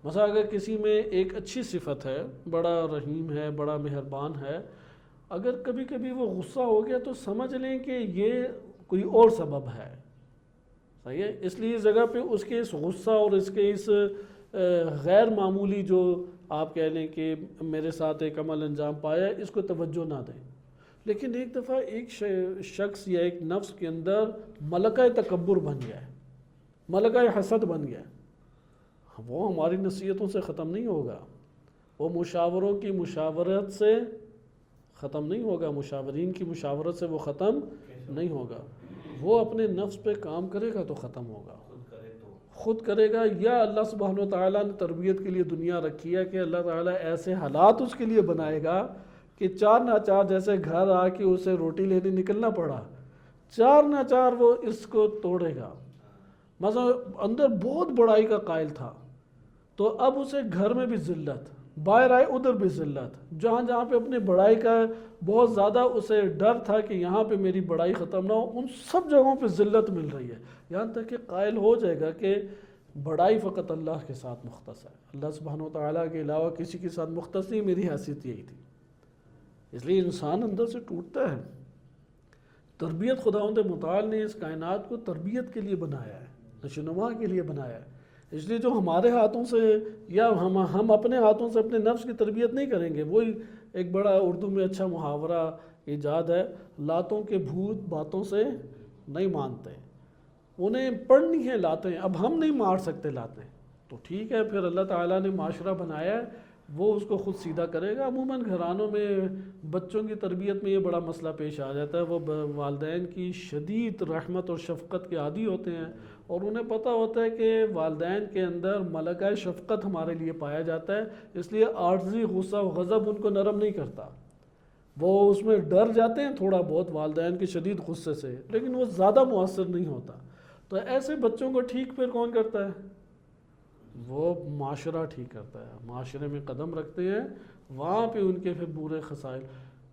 [SPEAKER 1] مثلا اگر کسی میں ایک اچھی صفت ہے، بڑا رحیم ہے، بڑا مہربان ہے، اگر کبھی کبھی وہ غصہ ہو گیا تو سمجھ لیں کہ یہ کوئی اور سبب ہے. صحیح ہے؟ اس لیے اس جگہ پہ اس کے اس غصہ اور اس کے اس غیر معمولی جو آپ کہہ لیں کہ میرے ساتھ ایک عمل انجام پایا، اس کو توجہ نہ دیں. لیکن ایک دفعہ ایک شخص یا ایک نفس کے اندر ملکہ تکبر بن گیا ہے، ملکہ حسد بن گیا ہے، وہ ہماری نصیحتوں سے ختم نہیں ہوگا، وہ مشاوروں کی مشاورت سے ختم نہیں ہوگا، مشاورین کی مشاورت سے وہ ختم نہیں ہوگا. وہ اپنے نفس پہ کام کرے گا تو ختم ہوگا. خود کرے گا، یا اللہ سبحانہ و تعالیٰ نے تربیت کے لیے دنیا رکھی ہے کہ اللہ تعالیٰ ایسے حالات اس کے لیے بنائے گا کہ چار نہ چار، جیسے گھر آ کے اسے روٹی لینے نکلنا پڑا، چار نہ چار وہ اس کو توڑے گا. مثلا اندر بہت بڑائی کا قائل تھا تو اب اسے گھر میں بھی ذلت، باہر آئے ادھر بھی ذلت، جہاں جہاں پہ اپنے بڑائی کا بہت زیادہ اسے ڈر تھا کہ یہاں پہ میری بڑائی ختم نہ ہو، ان سب جگہوں پہ ذلت مل رہی ہے. یہاں تک کہ قائل ہو جائے گا کہ بڑائی فقط اللہ کے ساتھ مختص ہے، اللہ سبحانہ و تعالیٰ کے علاوہ کسی کے ساتھ مختص نہیں، میری حیثیت یہی تھی. اس لیے انسان اندر سے ٹوٹتا ہے. تربیت خداوند متعال نے اس کائنات کو تربیت کے لیے بنایا ہے، نشوونما کے لیے بنایا ہے. اس لیے جو ہمارے ہاتھوں سے یا ہم اپنے ہاتھوں سے اپنے نفس کی تربیت نہیں کریں گے. وہی ایک بڑا اردو میں اچھا محاورہ ایجاد ہے، لاتوں کے بھوت باتوں سے نہیں مانتے. انہیں پڑھنی ہے لاتیں، اب ہم نہیں مار سکتے لاتیں، تو ٹھیک ہے پھر اللہ تعالیٰ نے معاشرہ بنایا ہے، وہ اس کو خود سیدھا کرے گا. عموماً گھرانوں میں بچوں کی تربیت میں یہ بڑا مسئلہ پیش آ جاتا ہے. وہ والدین کی شدید رحمت اور شفقت کے عادی ہوتے ہیں اور انہیں پتہ ہوتا ہے کہ والدین کے اندر ملکہ شفقت ہمارے لیے پایا جاتا ہے، اس لیے عارضی غصہ و غضب ان کو نرم نہیں کرتا. وہ اس میں ڈر جاتے ہیں تھوڑا بہت والدین کے شدید غصے سے، لیکن وہ زیادہ مؤثر نہیں ہوتا. تو ایسے بچوں کو ٹھیک پھر کون کرتا ہے؟ وہ معاشرہ ٹھیک کرتا ہے. معاشرے میں قدم رکھتے ہیں، وہاں پہ ان کے پھر برے خسائل.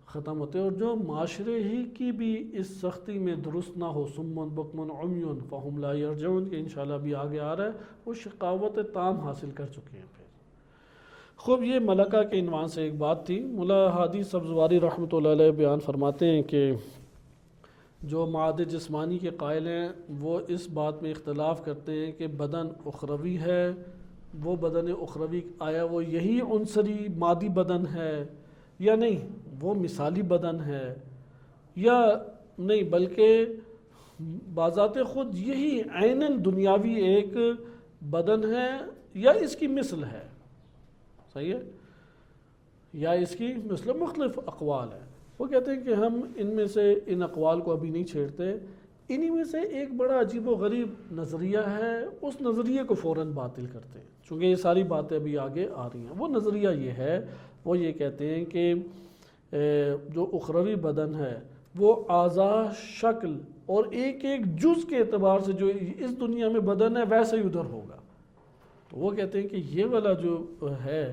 [SPEAKER 1] ختم ہوتے ہیں، اور جو معاشرے ہی کی بھی اس سختی میں درست نہ ہو، سمن بکمن عمیون فہم لا یرجعون، کہ انشاءاللہ بھی آگے آ رہا ہے، وہ شقاوت تام حاصل کر چکے ہیں پھر۔ خوب، یہ ملکہ کے عنوان سے ایک بات تھی۔ ملا ہادی سبزواری رحمۃ اللہ علیہ بیان فرماتے ہیں کہ جو معاد جسمانی کے قائل ہیں وہ اس بات میں اختلاف کرتے ہیں کہ بدن اخروی ہے، وہ بدن اخروی آیا وہ یہی عنصری مادی بدن ہے یا نہیں، وہ مثالی بدن ہے یا نہیں، بلکہ بذات خود یہی عیناً دنیاوی ایک بدن ہے یا اس کی مثل ہے، صحیح ہے، یا اس کی مثل، مختلف اقوال ہیں۔ وہ کہتے ہیں کہ ہم ان میں سے ان اقوال کو ابھی نہیں چھیڑتے، انہی میں سے ایک بڑا عجیب و غریب نظریہ ہے، اس نظریے کو فوراً باطل کرتے ہیں، چونکہ یہ ساری باتیں ابھی آگے آ رہی ہیں۔ وہ نظریہ یہ ہے، وہ یہ کہتے ہیں کہ جو اخروی بدن ہے وہ اعضاء، شکل اور ایک ایک جز کے اعتبار سے جو اس دنیا میں بدن ہے ویسے ہی ادھر ہوگا۔ تو وہ کہتے ہیں کہ یہ والا جو ہے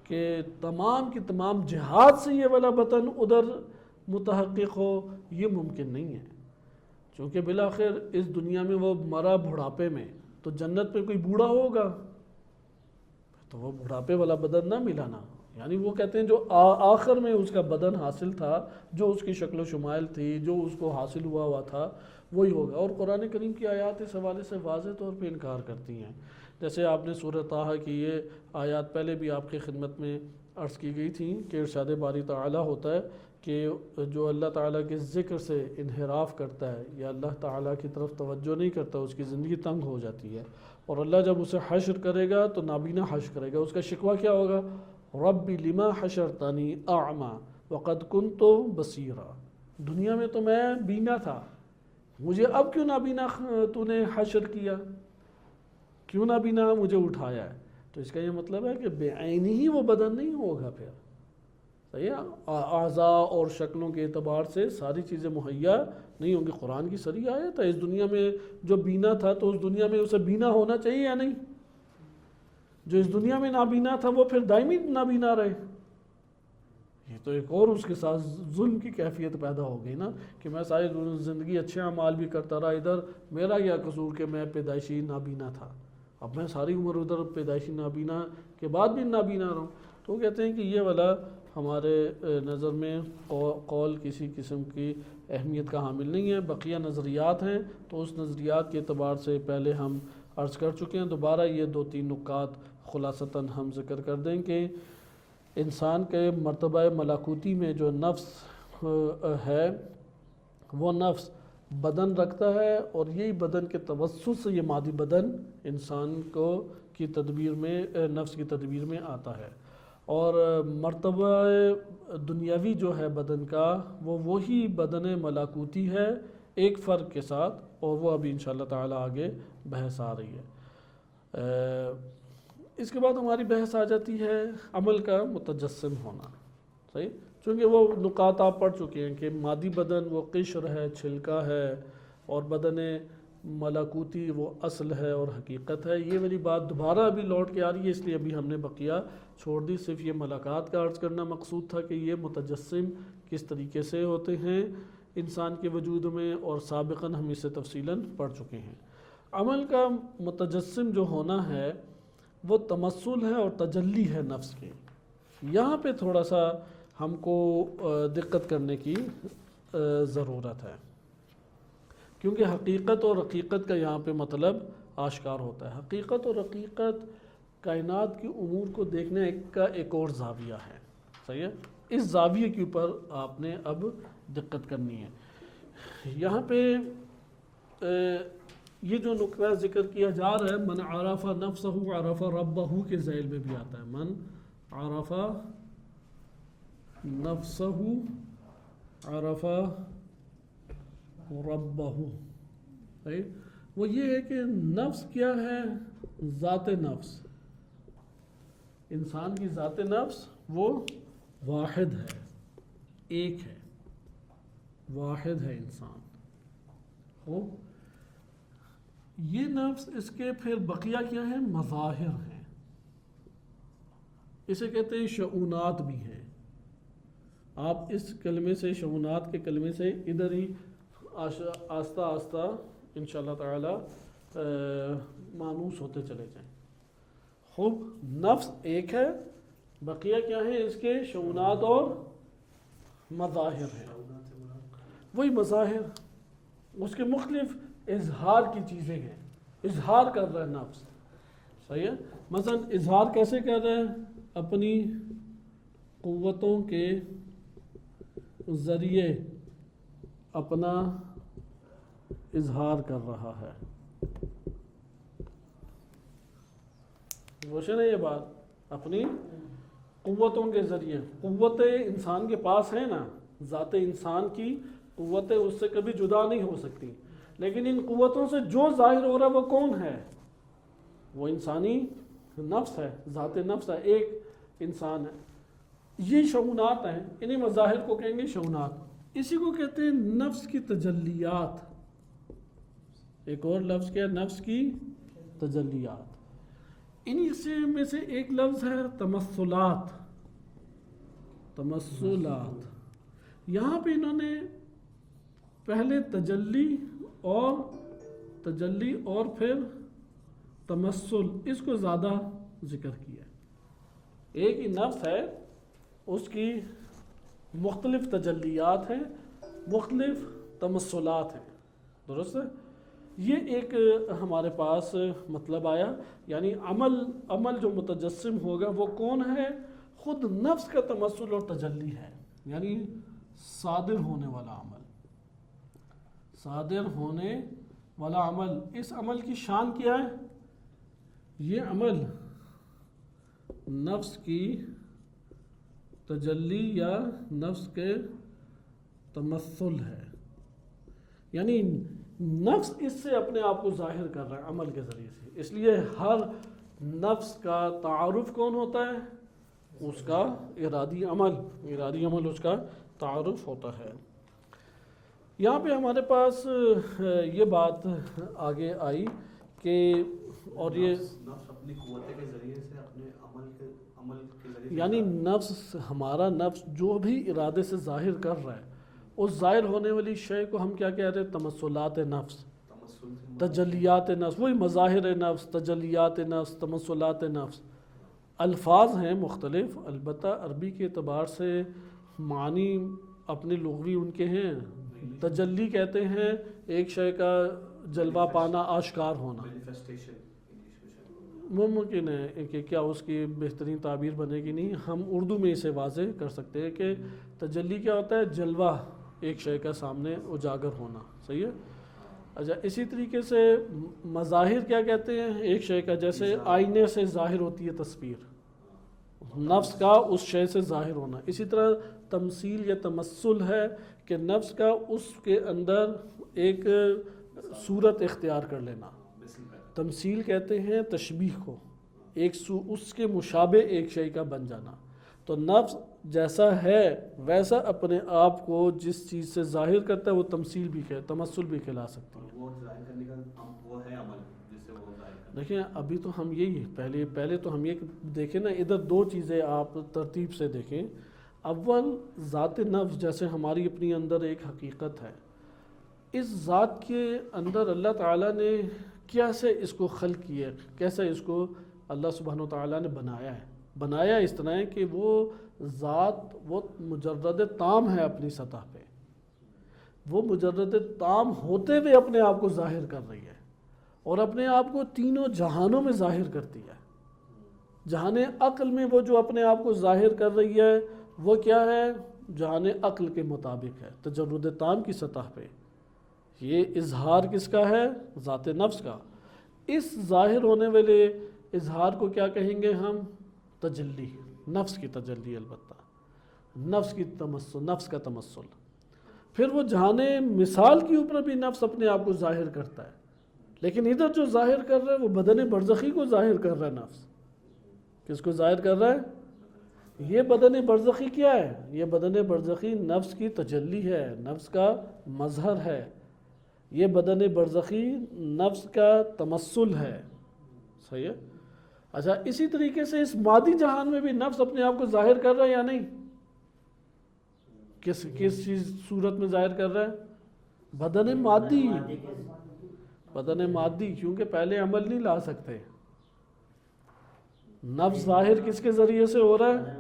[SPEAKER 1] کہ تمام کی تمام جہاد سے یہ والا بدن ادھر متحقق ہو، یہ ممکن نہیں ہے، چونکہ بالآخر اس دنیا میں وہ مرا بڑھاپے میں، تو جنت میں کوئی بوڑھا ہوگا تو وہ بڑھاپے والا بدن نہ ملا نا، یعنی وہ کہتے ہیں جو آخر میں اس کا بدن حاصل تھا، جو اس کی شکل و شمائل تھی، جو اس کو حاصل ہوا تھا، وہی ہوگا۔ اور قرآن کریم کی آیات اس حوالے سے واضح طور پہ انکار کرتی ہیں، جیسے آپ نے سورہ طٰہٰ کی یہ آیات پہلے بھی آپ کی خدمت میں عرض کی گئی تھیں کہ ارشاد باری تعالیٰ ہوتا ہے کہ جو اللہ تعالیٰ کے ذکر سے انحراف کرتا ہے یا اللہ تعالیٰ کی طرف توجہ نہیں کرتا، اس کی زندگی تنگ ہو جاتی ہے، اور اللہ جب اسے حشر کرے گا تو نابینا حشر کرے گا، اس کا شکوہ کیا ہوگا؟ رب لما حشرتنی اعمی وقد کنت بصیرا، دنیا میں تو میں بینا تھا، مجھے اب کیوں نابینا تو نے حشر کیا، کیوں نابینا مجھے اٹھایا ہے؟ تو اس کا یہ مطلب ہے کہ بے عینی ہی وہ بدن نہیں ہوگا پھر، صحیح ہے، اعضاء اور شکلوں کے اعتبار سے ساری چیزیں مہیا نہیں ہوں گی۔ قرآن کی صریح آیت ہے، اس دنیا میں جو بینا تھا تو اس دنیا میں اسے بینا ہونا چاہیے یا نہیں؟ جو اس دنیا میں نابینا تھا وہ پھر دائمی نابینا رہے، یہ تو ایک اور اس کے ساتھ ظلم کی کیفیت پیدا ہو گئی نا، کہ میں ساری زندگی اچھے اعمال بھی کرتا رہا، ادھر میرا کیا قصور کہ میں پیدائشی نابینا تھا، اب میں ساری عمر ادھر پیدائشی نابینا کے بعد بھی نابینا رہوں۔ تو وہ کہتے ہیں کہ یہ والا ہمارے نظر میں قول کسی قسم کی اہمیت کا حامل نہیں ہے، بقیہ نظریات ہیں، تو اس نظریات کے اعتبار سے پہلے ہم عرض کر چکے ہیں، دوبارہ یہ 2-3 نکات خلاصتاً ہم ذکر کر دیں کہ انسان کے مرتبہ ملکوتی میں جو نفس ہے وہ نفس بدن رکھتا ہے، اور یہی بدن کے توسط سے یہ مادی بدن انسان کو کی تدبیر میں، نفس کی تدبیر میں آتا ہے، اور مرتبہ دنیاوی جو ہے بدن کا وہ وہی بدن ملکوتی ہے، ایک فرق کے ساتھ، اور وہ ابھی انشاءاللہ تعالی آگے بحث آ رہی ہے۔ اس کے بعد ہماری بحث آ جاتی ہے عمل کا متجسم ہونا، صحیح، چونکہ وہ نکات آپ پڑھ چکے ہیں کہ مادی بدن وہ قشر ہے، چھلکا ہے، اور بدن ملکوتی وہ اصل ہے اور حقیقت ہے۔ یہ والی بات دوبارہ ابھی لوٹ کے آ رہی ہے، اس لیے ابھی ہم نے بقیہ چھوڑ دی، صرف یہ ملاقات کا عرض کرنا مقصود تھا کہ یہ متجسم کس طریقے سے ہوتے ہیں انسان کے وجود میں، اور سابقاً ہم اسے تفصیلاً پڑھ چکے ہیں۔ عمل کا متجسم جو ہونا ہے وہ تمثل ہے اور تجلی ہے نفس کے۔ یہاں پہ تھوڑا سا ہم کو دقت کرنے کی ضرورت ہے، کیونکہ حقیقت اور حقیقت کا یہاں پہ مطلب آشکار ہوتا ہے۔ حقیقت اور حقیقت کائنات کی امور کو دیکھنے کا ایک اور زاویہ ہے، صحیح ہے، اس زاویے کے اوپر آپ نے اب دقت کرنی ہے۔ یہاں پہ یہ جو نقطہ ذکر کیا جا رہا ہے، من عرف نفسہ عرف ربہ کے ذیل میں بھی آتا ہے، من عرف نفسہ عرف ربہ، وہ یہ ہے کہ نفس کیا ہے؟ ذات نفس، انسان کی ذات نفس وہ واحد ہے، ایک ہے، واحد ہے انسان ہو۔ یہ نفس، اس کے پھر بقیہ کیا ہیں؟ مظاہر ہیں، اسے کہتے ہیں شعونات بھی ہیں، آپ اس کلمے سے، شعونات کے کلمے سے ادھر ہی آہستہ آہستہ انشاءاللہ تعالی مانوس ہوتے چلے جائیں. خوب، نفس ایک ہے، بقیہ کیا ہیں اس کے؟ شعونات اور مظاہر ہیں. وہی مظاہر، اس کے مختلف اظہار کی چیزیں ہیں، اظہار کر رہا ہے نفس. صحیح ہے؟ مثلا اظہار کیسے کر رہا ہے؟ اپنی قوتوں کے ذریعے اپنا اظہار کر رہا ہے. روشن ہے یہ بات؟ اپنی قوتوں کے ذریعے. قوتیں انسان کے پاس ہیں نا، ذات انسان کی قوتیں اس سے کبھی جدا نہیں ہو سکتی، لیکن ان قوتوں سے جو ظاہر ہو رہا ہے وہ کون ہے؟ وہ انسانی نفس ہے، ذات نفس ہے، ایک انسان ہے. یہ شعونات ہیں، انہیں مظاہر کو کہیں گے شعونات. اسی کو کہتے ہیں نفس کی تجلیات. ایک اور لفظ کیا ہے؟ نفس کی تجلیات. انہی سے میں سے ایک لفظ ہے تمثلات. تمثلات. یہاں پہ انہوں نے پہلے تجلی اور پھر تمثل، اس کو زیادہ ذکر کیا. ایک ہی نفس ہے، اس کی مختلف تجلیات ہیں، مختلف تمثلات ہیں. درست ہے؟ یہ ایک ہمارے پاس مطلب آیا. یعنی عمل جو متجسم ہوگا وہ کون ہے؟ خود نفس کا تمثل اور تجلی ہے. یعنی صادر ہونے والا عمل، صادر ہونے والا عمل. اس عمل کی شان کیا ہے؟ یہ عمل نفس کی تجلی یا نفس کے تمثل ہے. یعنی نفس اس سے اپنے آپ کو ظاہر کر رہا ہے عمل کے ذریعے سے. اس لیے ہر نفس کا تعارف کون ہوتا ہے؟ اس کا ارادی عمل. ارادی عمل اس کا تعارف ہوتا ہے. یہاں پہ ہمارے پاس یہ بات آگے آئی کہ اور یہ
[SPEAKER 3] نفس اپنی قوت کے ذریعے سے اپنے عمل کے ذریعے، یعنی
[SPEAKER 1] نفس، ہمارا نفس جو بھی ارادے سے ظاہر کر رہا ہے، اس ظاہر ہونے والی شے کو ہم کیا کہہ رہے ہیں؟ تمثلات نفس، تجلیات نفس. وہی مظاہر نفس، تجلیات نفس، تمثلات نفس. الفاظ ہیں مختلف، البتہ عربی کے اعتبار سے معنی اپنے لغوی ان کے ہیں. تجلی کہتے ہیں ایک شے کا جلوہ پانا، آشکار ہونا. ممکن ہے کہ کیا اس کی بہترین تعبیر بنے گی، نہیں، ہم اردو میں اسے واضح کر سکتے ہیں کہ تجلی کیا ہوتا ہے؟ جلوہ، ایک شے کا سامنے اجاگر ہونا. صحیح ہے؟ اچھا، اسی طریقے سے مظاہر کیا کہتے ہیں؟ ایک شے کا، جیسے آئینے سے ظاہر ہوتی ہے تصویر، نفس کا اس شے سے ظاہر ہونا. اسی طرح تمثیل یا تمثل ہے کہ نفس کا اس کے اندر ایک صورت اختیار کر لینا. تمثیل کہتے ہیں تشبیہ کو، ایک اس کے مشابہ ایک شے کا بن جانا. تو نفس جیسا ہے ویسا اپنے آپ کو جس چیز سے ظاہر کرتا ہے وہ تمثیل بھی تمثل بھی کھلا سکتی ہے.
[SPEAKER 3] وہ ظاہر کرنے کا وہ ہے عمل جس سے وہ ظاہر کرتا ہے.
[SPEAKER 1] دیکھیں ابھی تو ہم یہی پہلے تو ہم یہ دیکھیں نا، ادھر دو چیزیں آپ ترتیب سے دیکھیں. اول ذات نفس، جیسے ہماری اپنی اندر ایک حقیقت ہے، اس ذات کے اندر اللہ تعالیٰ نے کیسے اس کو خلق کیا، کیسے اس کو اللہ سبحانہ وتعالیٰ نے بنایا ہے. بنایا اس طرح ہے کہ وہ ذات وہ مجرد تام ہے اپنی سطح پہ، وہ مجرد تام ہوتے ہوئے اپنے آپ کو ظاہر کر رہی ہے اور اپنے آپ کو تینوں جہانوں میں ظاہر کرتی ہے. جہان عقل میں وہ جو اپنے آپ کو ظاہر کر رہی ہے وہ کیا ہے؟ جہان عقل کے مطابق ہے، تجرد تام کی سطح پہ. یہ اظہار کس کا ہے؟ ذات نفس کا. اس ظاہر ہونے والے اظہار کو کیا کہیں گے ہم؟ تجلی، نفس کی تجلی. البتہ نفس کی تمثل، نفس کا تمثل. پھر وہ جہان مثال کے اوپر بھی نفس اپنے آپ کو ظاہر کرتا ہے، لیکن ادھر جو ظاہر کر رہا ہے وہ بدن برزخی کو ظاہر کر رہا ہے. نفس کس کو ظاہر کر رہا ہے؟ یہ بدن برزخی کیا ہے؟ یہ بدن برزخی نفس کی تجلی ہے، نفس کا مظہر ہے. یہ بدن برزخی نفس کا تمثل ہے. صحیح ہے؟ اچھا، اسی طریقے سے اس مادی جہان میں بھی نفس اپنے آپ کو ظاہر کر رہا ہے یا نہیں؟ کس چیز صورت میں ظاہر کر رہا ہے؟ بدن مادی، بدن مادی، کیونکہ پہلے عمل نہیں لا سکتے. نفس ظاہر کس کے ذریعے سے ہو رہا ہے؟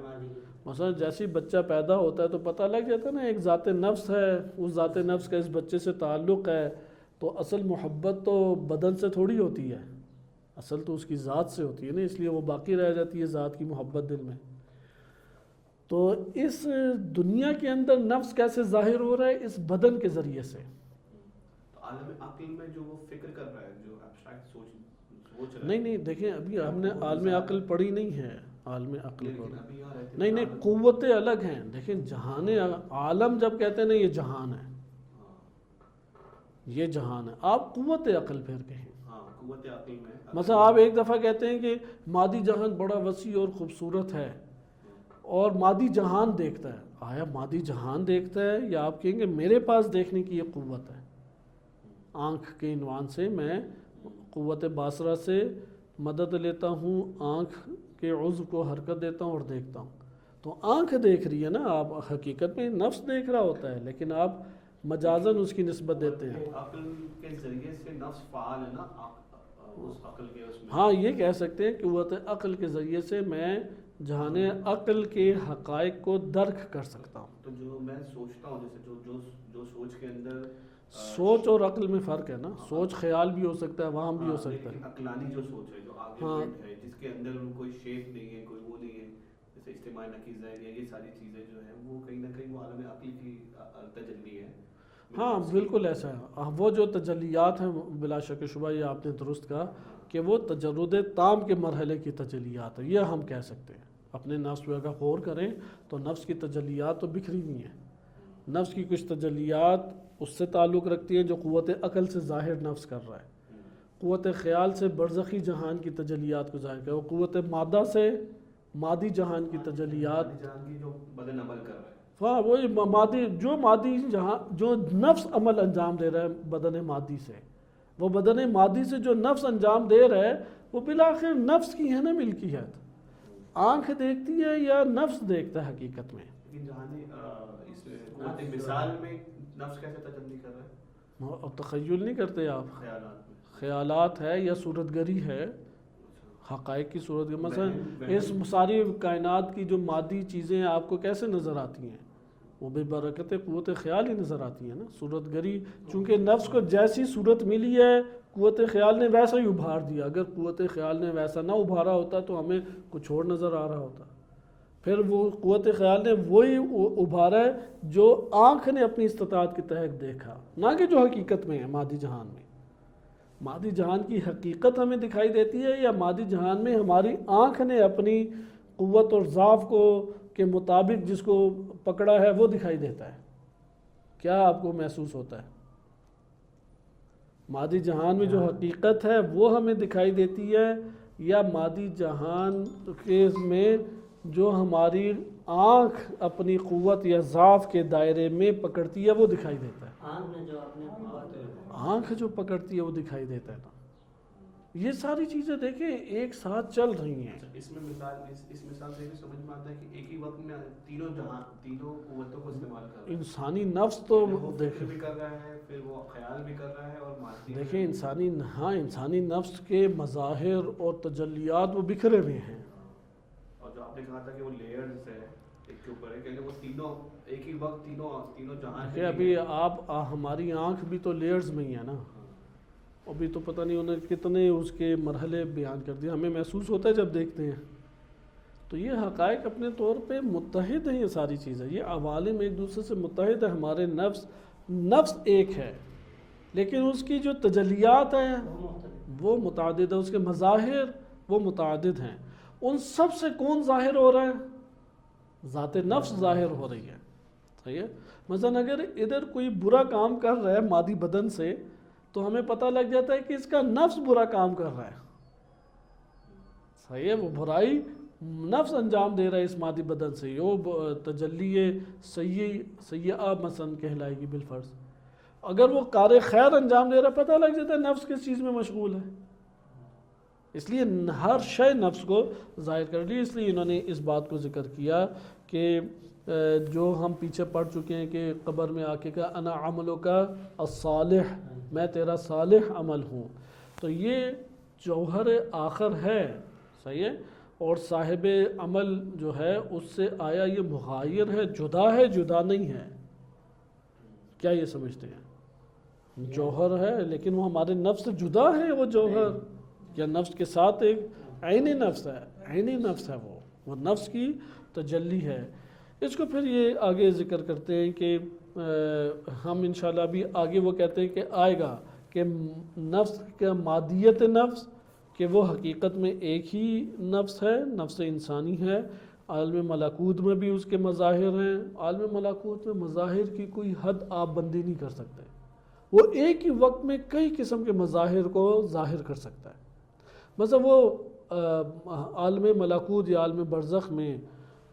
[SPEAKER 1] مثلا جیسے بچہ پیدا ہوتا ہے تو پتہ لگ جاتا ہے نا ایک ذات نفس ہے، اس ذات نفس کا اس بچے سے تعلق ہے، تو اصل محبت تو بدن سے تھوڑی ہوتی ہے، اصل تو اس کی ذات سے ہوتی ہے نا، اس لیے وہ باقی رہ جاتی ہے ذات کی محبت دل میں. تو اس دنیا کے اندر نفس کیسے ظاہر ہو رہا ہے؟ اس بدن کے ذریعے سے.
[SPEAKER 3] عالم عقل میں جو وہ فکر کر رہا ہے، جو ابسٹریکٹ سوچ رہا ہے.
[SPEAKER 1] نہیں دیکھیں ابھی ہم نے عالم عقل پڑھی نہیں ہے، عالم عقل کو نہیں قوتیں الگ ہیں. دیکھیں جہان عالم جب کہتے ہیں نا یہ جہان ہے، یہ جہان ہے. آپ قوت عقل پھر کہیں،
[SPEAKER 3] قوت عقل میں
[SPEAKER 1] مثلا آپ ایک دفعہ کہتے ہیں کہ مادی جہان بڑا وسیع اور خوبصورت ہے اور مادی جہان دیکھتا ہے. آیا مادی جہان دیکھتا ہے، یا آپ کہیں گے میرے پاس دیکھنے کی یہ قوت ہے؟ آنکھ کے عنوان سے میں قوت باصرہ سے مدد لیتا ہوں، آنکھ کے عضو کو حرکت دیتا ہوں اور دیکھتا ہوں. تو آنکھ دیکھ رہی ہے نا، آپ حقیقت میں نفس دیکھ رہا ہوتا ہے، لیکن آپ مجازن اس کی نسبت دیتے ہیں.
[SPEAKER 3] عقل کے ذریعے سے نفس فعال ہے نا، اس عقل کے اس میں.
[SPEAKER 1] ہاں یہ کہہ سکتے ہیں کہ قوت عقل کے ذریعے سے میں جہان عقل کے حقائق کو درک کر سکتا ہوں.
[SPEAKER 3] تو جو میں سوچتا ہوں، جیسے جو سوچ کے اندر
[SPEAKER 1] سوچ اور عقل میں فرق ہے نا، سوچ خیال بھی ہو سکتا ہے، وہاں بھی ہو سکتا ہے.
[SPEAKER 3] عقلانی جو سوچ ہے، جو آگے ہے، جس کے اندر کوئی شیپ نہیں ہے، کوئی وہ نہیں ہے، جیسے اجتماع نقیض ہے، یہ ساری چیزیں جو ہیں وہ کہیں نہ کہیں وہ عالم عقل کی تجلی ہے.
[SPEAKER 1] ہاں بالکل ایسا ہے. وہ جو تجلیات ہیں بلا شک شبہ یہ آپ نے درست کہا کہ وہ تجرد تام کے مرحلے کی تجلیات ہیں، یہ ہم کہہ سکتے ہیں. اپنے نفس پہ اگر غور کریں تو نفس کی تجلیات تو بکھری ہوئی ہیں. نفس کی کچھ تجلیات اس سے تعلق رکھتی ہیں جو قوت عقل سے ظاہر نفس کر رہا ہے. قوت خیال سے برزخی جہان کی تجلیات کو ظاہر کر، وہ قوت مادہ سے مادی جہان کی تجلیات،
[SPEAKER 3] جو بدن عمل کر رہا ہے.
[SPEAKER 1] ہاں وہی مادی جہان جو نفس عمل انجام دے رہا ہے بدن مادی سے، وہ بدن مادی سے جو نفس انجام دے رہا ہے وہ بالآخر نفس کی ہے نا ملکیت. آنکھ دیکھتی ہے یا نفس دیکھتا ہے حقیقت میں؟
[SPEAKER 3] لیکن جہانی اس قوت مثال میں نفس کیسے تجلی کر رہا ہے؟
[SPEAKER 1] تخیل نہیں کرتے آپ؟ خیالات ہے یا صورت گری ہے، حقائق کی صورت گری. مثلا اس ساری کائنات کی جو مادی چیزیں آپ کو کیسے نظر آتی ہیں؟ وہ بے برکت قوت خیال ہی نظر آتی ہیں نا. صورت گری چونکہ نفس کو جیسی صورت ملی ہے قوت خیال نے ویسا ہی ابھار دیا. اگر قوت خیال نے ویسا نہ ابھارا ہوتا تو ہمیں کچھ اور نظر آ رہا ہوتا. پھر وہ قوت خیال نے وہی ابھارا ہے جو آنکھ نے اپنی استطاعت کے تحت دیکھا، نہ کہ جو حقیقت میں ہے مادی جہان میں. مادی جہان کی حقیقت ہمیں دکھائی دیتی ہے یا مادی جہان میں ہماری آنکھ نے اپنی قوت اور ضعف کو کے مطابق جس کو پکڑا ہے وہ دکھائی دیتا ہے؟ کیا آپ کو محسوس ہوتا ہے؟ مادی جہان میں جو حقیقت ہے وہ ہمیں دکھائی دیتی ہے یا مادی جہان کے میں جو ہماری آنکھ اپنی قوت یا ضعف کے دائرے میں پکڑتی ہے وہ دکھائی دیتا ہے؟ آنکھ جو پکڑتی ہے وہ دکھائی دیتا ہے نا. یہ ساری چیزیں دیکھیں ایک ساتھ چل رہی ہیں.
[SPEAKER 3] اس میں اس مثال سے بھی سمجھ میں آتا ہے کہ ایک ہی وقت میں تینوں قوتوں کو استعمال کر رہا ہے.
[SPEAKER 1] انسانی نفس تو
[SPEAKER 3] دیکھیں بھی کر رہا ہے، پھر وہ خیال بھی کر رہا ہے اور مادی.
[SPEAKER 1] دیکھیں انسانی نفس کے مظاہر اور تجلیات وہ بکھرے ہوئے ہیں.
[SPEAKER 3] اور جو آپ نے کہا تھا کہ وہ لیئرز ہے ایک کے اوپر ہے، کہ وہ تینوں ایک ہی وقت تینوں جہان. کہ
[SPEAKER 1] ابھی آپ ہماری آنکھ بھی تو لیئرز میں ہی ہے نا. ابھی تو پتہ نہیں انہیں کتنے اس کے مرحلے بیان کر دیے. ہمیں محسوس ہوتا ہے جب دیکھتے ہیں. تو یہ حقائق اپنے طور پہ متحد ہیں. یہ ساری چیزیں یہ عوالم ایک دوسرے سے متحد ہے. ہمارے نفس ایک ہے لیکن اس کی جو تجلیات ہیں وہ متعدد ہے، اس کے مظاہر وہ متعدد ہیں. ان سب سے کون ظاہر ہو رہا ہے؟ ذات نفس ظاہر ہو رہی ہے. صحیح ہے. مثلا اگر ادھر کوئی برا کام کر رہا ہے مادی بدن سے تو ہمیں پتہ لگ جاتا ہے کہ اس کا نفس برا کام کر رہا ہے. صحیح ہے. وہ برائی نفس انجام دے رہا ہے اس مادی بدن سے. وہ تجلی سیئہ مثلا کہلائے گی بالفرض. اگر وہ کار خیر انجام دے رہا ہے پتہ لگ جاتا ہے نفس کس چیز میں مشغول ہے. اس لیے ہر شے نفس کو ظاہر کر لی. اس لیے انہوں نے اس بات کو ذکر کیا کہ جو ہم پیچھے پڑھ چکے ہیں کہ قبر میں آ کے کہا انا عملک الصالح، میں تیرا صالح عمل ہوں، تو یہ جوہر آخر ہے، صحیح ہے، اور صاحب عمل جو ہے اس سے آیا یہ مغایر ہے، جدا نہیں ہے؟ کیا یہ سمجھتے ہیں؟ جوہر ہے لیکن وہ ہمارے نفس سے جدا ہے وہ جوہر، یا نفس کے ساتھ ایک عینی نفس ہے، عینی نفس ہے، وہ نفس کی تجلی ہے۔ اس کو پھر یہ آگے ذکر کرتے ہیں کہ ہم انشاءاللہ بھی آگے وہ کہتے ہیں کہ آئے گا کہ نفس کا مادیت نفس، کہ وہ حقیقت میں ایک ہی نفس ہے، نفس انسانی ہے، عالم ملکوت میں بھی اس کے مظاہر ہیں، عالم ملکوت میں مظاہر کی کوئی حد آپ بندی نہیں کر سکتے، وہ ایک ہی وقت میں کئی قسم کے مظاہر کو ظاہر کر سکتا ہے۔ مثلا وہ عالم ملکوت یا عالم برزخ میں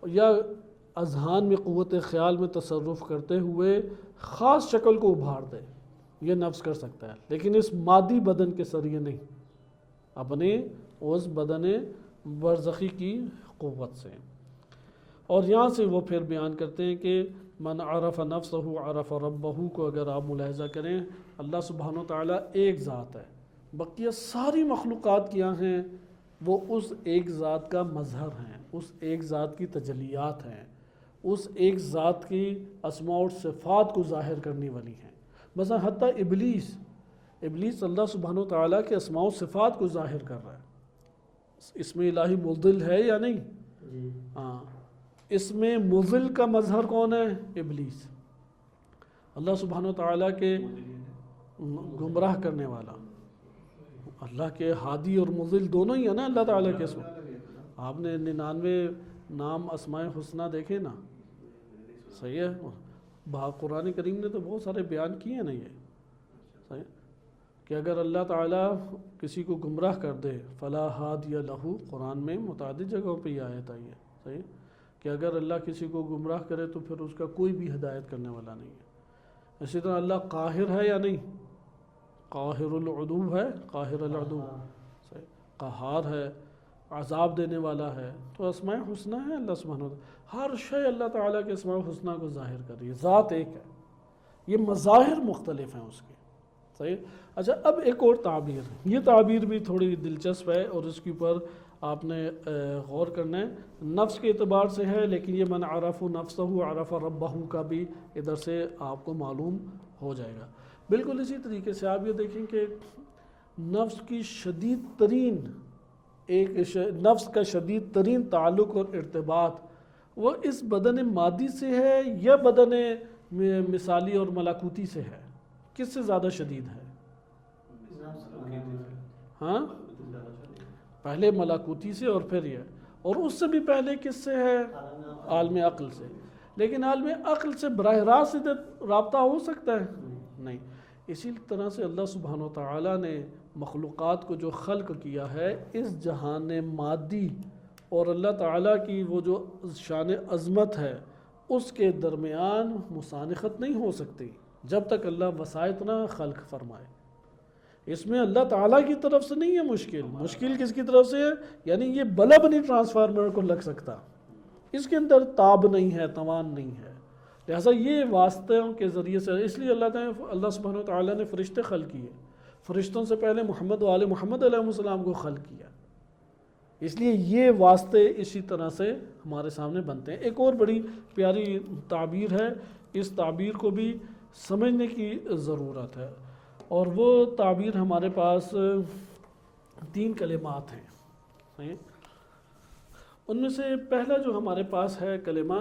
[SPEAKER 1] یا اذہان میں قوت خیال میں تصرف کرتے ہوئے خاص شکل کو ابھار دے، یہ نفس کر سکتا ہے، لیکن اس مادی بدن کے ذریعے نہیں، اپنے اس بدن برزخی کی قوت سے۔ اور یہاں سے وہ پھر بیان کرتے ہیں کہ من عرف نفسہ عرف ربہ کو اگر آپ ملاحظہ کریں، اللہ سبحانہ وتعالیٰ ایک ذات ہے، بقیہ ساری مخلوقات کیا ہیں؟ وہ اس ایک ذات کا مظہر ہیں، اس ایک ذات کی تجلیات ہیں، اس ایک ذات کی اسماء اور صفات کو ظاہر کرنے والی ہیں۔ مثلا حتیٰ ابلیس اللہ سبحانہ وتعالیٰ کے اسماء و صفات کو ظاہر کر رہا ہے۔ اس میں الہی مضل ہے یا نہیں؟
[SPEAKER 2] جی
[SPEAKER 1] ہاں، اس میں مضل کا مظہر کون ہے؟ ابلیس، اللہ سبحانہ وتعالیٰ کے گمراہ کرنے والا، اللہ کے ہادی اور مضل دونوں ہی ہیں نا اللہ تعالیٰ کے اسم۔ آپ نے 99 نام اسماء حسنہ دیکھے نا، صحیح ہے، قرآن کریم نے تو بہت سارے بیان کیے ہیں نا، یہ صحیح کہ اگر اللہ تعالیٰ کسی کو گمراہ کر دے فلا ہادی لہو، قرآن میں متعدد جگہوں پہ یہ آیت آئی ہے، صحیح کہ اگر اللہ کسی کو گمراہ کرے تو پھر اس کا کوئی بھی ہدایت کرنے والا نہیں ہے۔ اسی طرح اللہ قاہر ہے یا نہیں؟ قاہر العدو ہے، قاہر العدو، صحیح، قہار ہے، عذاب دینے والا ہے، تو اسماء حسنہ ہے اللہ سبحانہ وتعالیٰ، ہر شے اللہ تعالیٰ کے اسماء حسنہ کو ظاہر کر رہی ہے، ذات ایک ہے، یہ مظاہر مختلف ہیں اس کے، صحیح۔ اچھا، اب ایک اور تعبیر، یہ تعبیر بھی تھوڑی دلچسپ ہے اور اس کے اوپر آپ نے غور کرنا ہے، نفس کے اعتبار سے ہے، لیکن یہ من عرف نفسہ عرف ربہ کا بھی ادھر سے آپ کو معلوم ہو جائے گا۔ بالکل اسی طریقے سے آپ یہ دیکھیں کہ نفس کی شدید ترین نفس کا شدید ترین تعلق اور ارتباط وہ اس بدن مادی سے ہے یا بدن مثالی اور ملکوتی سے ہے؟ کس سے زیادہ شدید ہے؟ ہاں، پہلے ملکوتی سے اور پھر یہ، اور اس سے بھی پہلے کس سے ہے؟ عالم عقل سے۔ لیکن عالم عقل سے براہ راست رابطہ ہو سکتا ہے؟ نہیں۔ اسی طرح سے اللہ سبحانہ وتعالیٰ نے مخلوقات کو جو خلق کیا ہے اس جہان مادی اور اللہ تعالیٰ کی وہ جو شان عظمت ہے اس کے درمیان مسانخت نہیں ہو سکتی جب تک اللہ وسائط نہ خلق فرمائے۔ اس میں اللہ تعالیٰ کی طرف سے نہیں ہے مشکل کس کی طرف سے ہے؟ یعنی یہ بلب نہیں ٹرانسفارمر کو لگ سکتا، اس کے اندر تاب نہیں ہے، توان نہیں ہے، لہٰذا یہ واسطوں کے ذریعے سے، اس لیے اللہ سبحانہ وتعالیٰ نے فرشتے خلق کیے، فرشتوں سے پہلے محمد و آل محمد علیہ السلام کو خلق کیا، اس لیے یہ واسطے اسی طرح سے ہمارے سامنے بنتے ہیں۔ ایک اور بڑی پیاری تعبیر ہے، اس تعبیر کو بھی سمجھنے کی ضرورت ہے، اور وہ تعبیر ہمارے پاس 3 کلمات ہیں۔ ان میں سے پہلا جو ہمارے پاس ہے کلمہ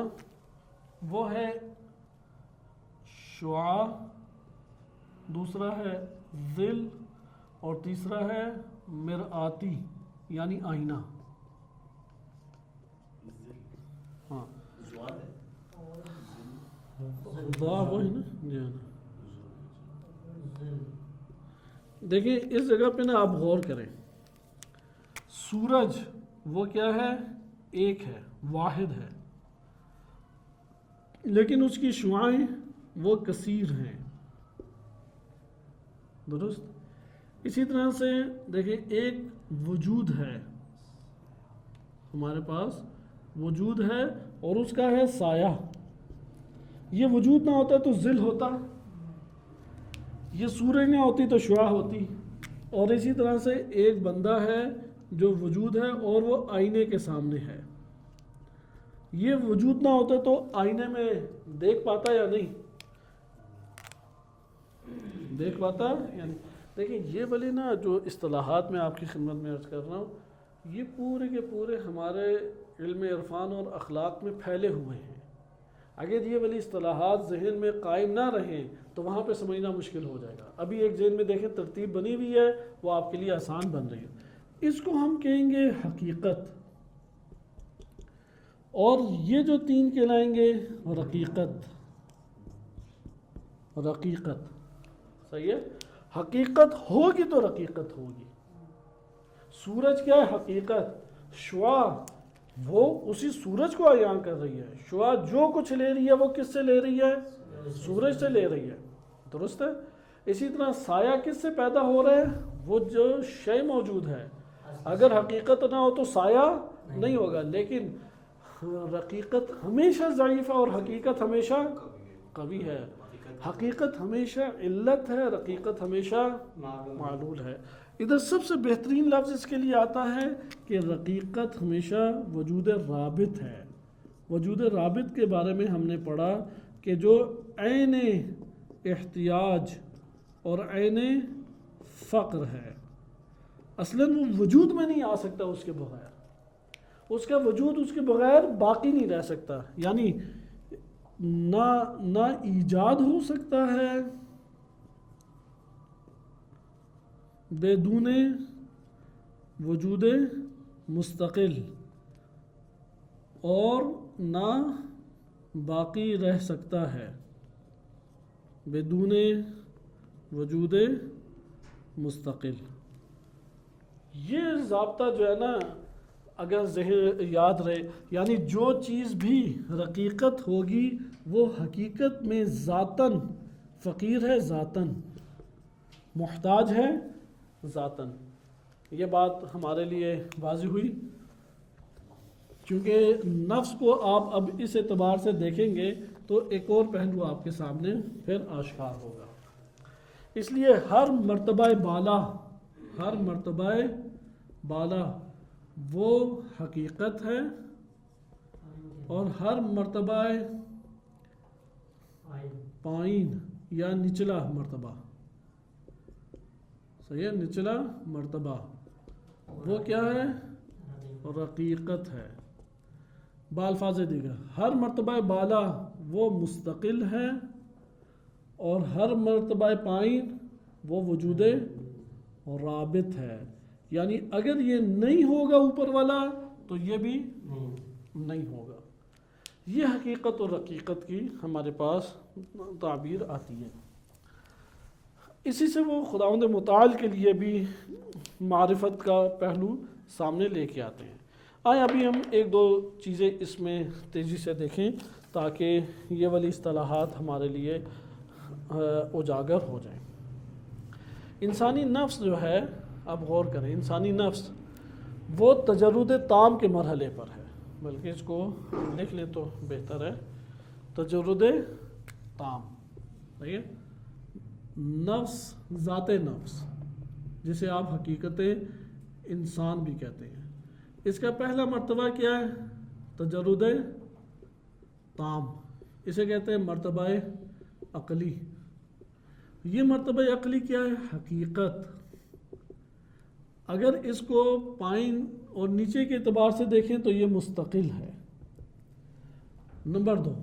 [SPEAKER 1] وہ ہے شعاع، دوسرا ہے ظل، اور تیسرا ہے مرآتی یعنی آئینہ۔ ہاں، وہی نا، دیکھیں اس جگہ پہ نا آپ غور کریں، سورج وہ کیا ہے؟ ایک ہے، واحد ہے، لیکن اس کی شعاعیں وہ کثیر ہیں، درست؟ اسی طرح سے دیکھیں ایک وجود ہے، ہمارے پاس وجود ہے اور اس کا ہے سایہ، یہ وجود نہ ہوتا تو ظل ہوتا، یہ سورج نہ ہوتی تو شعاع ہوتی، اور اسی طرح سے ایک بندہ ہے جو وجود ہے اور وہ آئینے کے سامنے ہے، یہ وجود نہ ہوتا تو آئینے میں دیکھ پاتا یا نہیں؟ دیکھ پاتا یا نہیں؟ دیکھیں یہ والی نا جو اصطلاحات میں آپ کی خدمت میں عرض کر رہا ہوں، یہ پورے کے پورے ہمارے علم عرفان اور اخلاق میں پھیلے ہوئے ہیں۔ اگر یہ والی اصطلاحات ذہن میں قائم نہ رہیں تو وہاں پہ سمجھنا مشکل ہو جائے گا۔ ابھی ایک ذہن میں دیکھیں ترتیب بنی ہوئی ہے، وہ آپ کے لیے آسان بن رہی ہے۔ اس کو ہم کہیں گے حقیقت، اور یہ جو تین کہلائیں گے رقیقت۔ رقیقت صحیح ہے، حقیقت ہوگی تو رقیقت ہوگی۔ سورج کیا ہے؟ حقیقت۔ شعاع وہ اسی سورج کو عیاں کر رہی ہے، شعاع جو کچھ لے رہی ہے وہ کس سے لے رہی ہے؟ سورج سے لے رہی ہے، درست ہے۔ اسی طرح سایہ کس سے پیدا ہو رہا ہے؟ وہ جو شے موجود ہے، اگر حقیقت نہ ہو تو سایہ نہیں ہوگا، لیکن رقیقت ہمیشہ ضعیف ہے اور حقیقت ہمیشہ قوی ہے۔ حقیقت ہمیشہ علت ہے، رقیقت ہمیشہ معلول ہے۔ ادھر سب سے بہترین لفظ اس کے لیے آتا ہے کہ رقیقت ہمیشہ وجود رابط ہے۔ وجود رابط کے بارے میں ہم نے پڑھا کہ جو عین احتیاج اور عین فقر ہے، اصلاً وہ وجود میں نہیں آ سکتا اس کے بغیر، اس کا وجود اس کے بغیر باقی نہیں رہ سکتا، یعنی نہ ایجاد ہو سکتا ہے بدون وجود مستقل، اور نہ باقی رہ سکتا ہے بدون وجود مستقل۔ یہ ضابطہ جو ہے نا اگر ذہن یاد رہے، یعنی جو چیز بھی رقیقت ہوگی وہ حقیقت میں ذاتاً فقیر ہے، ذاتاً محتاج ہے، ذاتاً۔ یہ بات ہمارے لیے واضح ہوئی، چونکہ نفس کو آپ اب اس اعتبار سے دیکھیں گے تو ایک اور پہلو آپ کے سامنے پھر آشکار ہوگا۔ اس لیے ہر مرتبہ بالا، ہر مرتبہ بالا وہ حقیقت ہے، اور ہر مرتبہ پائن یا نچلا مرتبہ، صحیح ہے، نچلا مرتبہ وہ کیا ہے؟ رقیقت ہے۔ بالفاظ دیگر ہر مرتبہ بالا وہ مستقل ہے، اور ہر مرتبہ پائن وہ وجود رابط ہے، یعنی اگر یہ نہیں ہوگا اوپر والا تو یہ بھی نہیں ہوگا۔ یہ حقیقت اور رقیقت کی ہمارے پاس تعبیر آتی ہے۔ اسی سے وہ خداوند متعال کے لیے بھی معرفت کا پہلو سامنے لے کے آتے ہیں۔ آئیں ابھی ہم ایک دو چیزیں اس میں تیزی سے دیکھیں تاکہ یہ والی اصطلاحات ہمارے لیے اجاگر ہو جائیں۔ انسانی نفس جو ہے، اب غور کریں، انسانی نفس وہ تجرد تام کے مرحلے پر ہے، بلکہ اس کو لکھ لیں تو بہتر ہے، تجرد تام، صحیح ہے، نفس ذات نفس جسے آپ حقیقت انسان بھی کہتے ہیں۔ اس کا پہلا مرتبہ کیا ہے؟ تجرد تام، اسے کہتے ہیں مرتبہ عقلی۔ یہ مرتبہ عقلی کیا ہے؟ حقیقت۔ اگر اس کو پائن اور نیچے کے اعتبار سے دیکھیں تو یہ مستقل ہے۔ نمبر 2،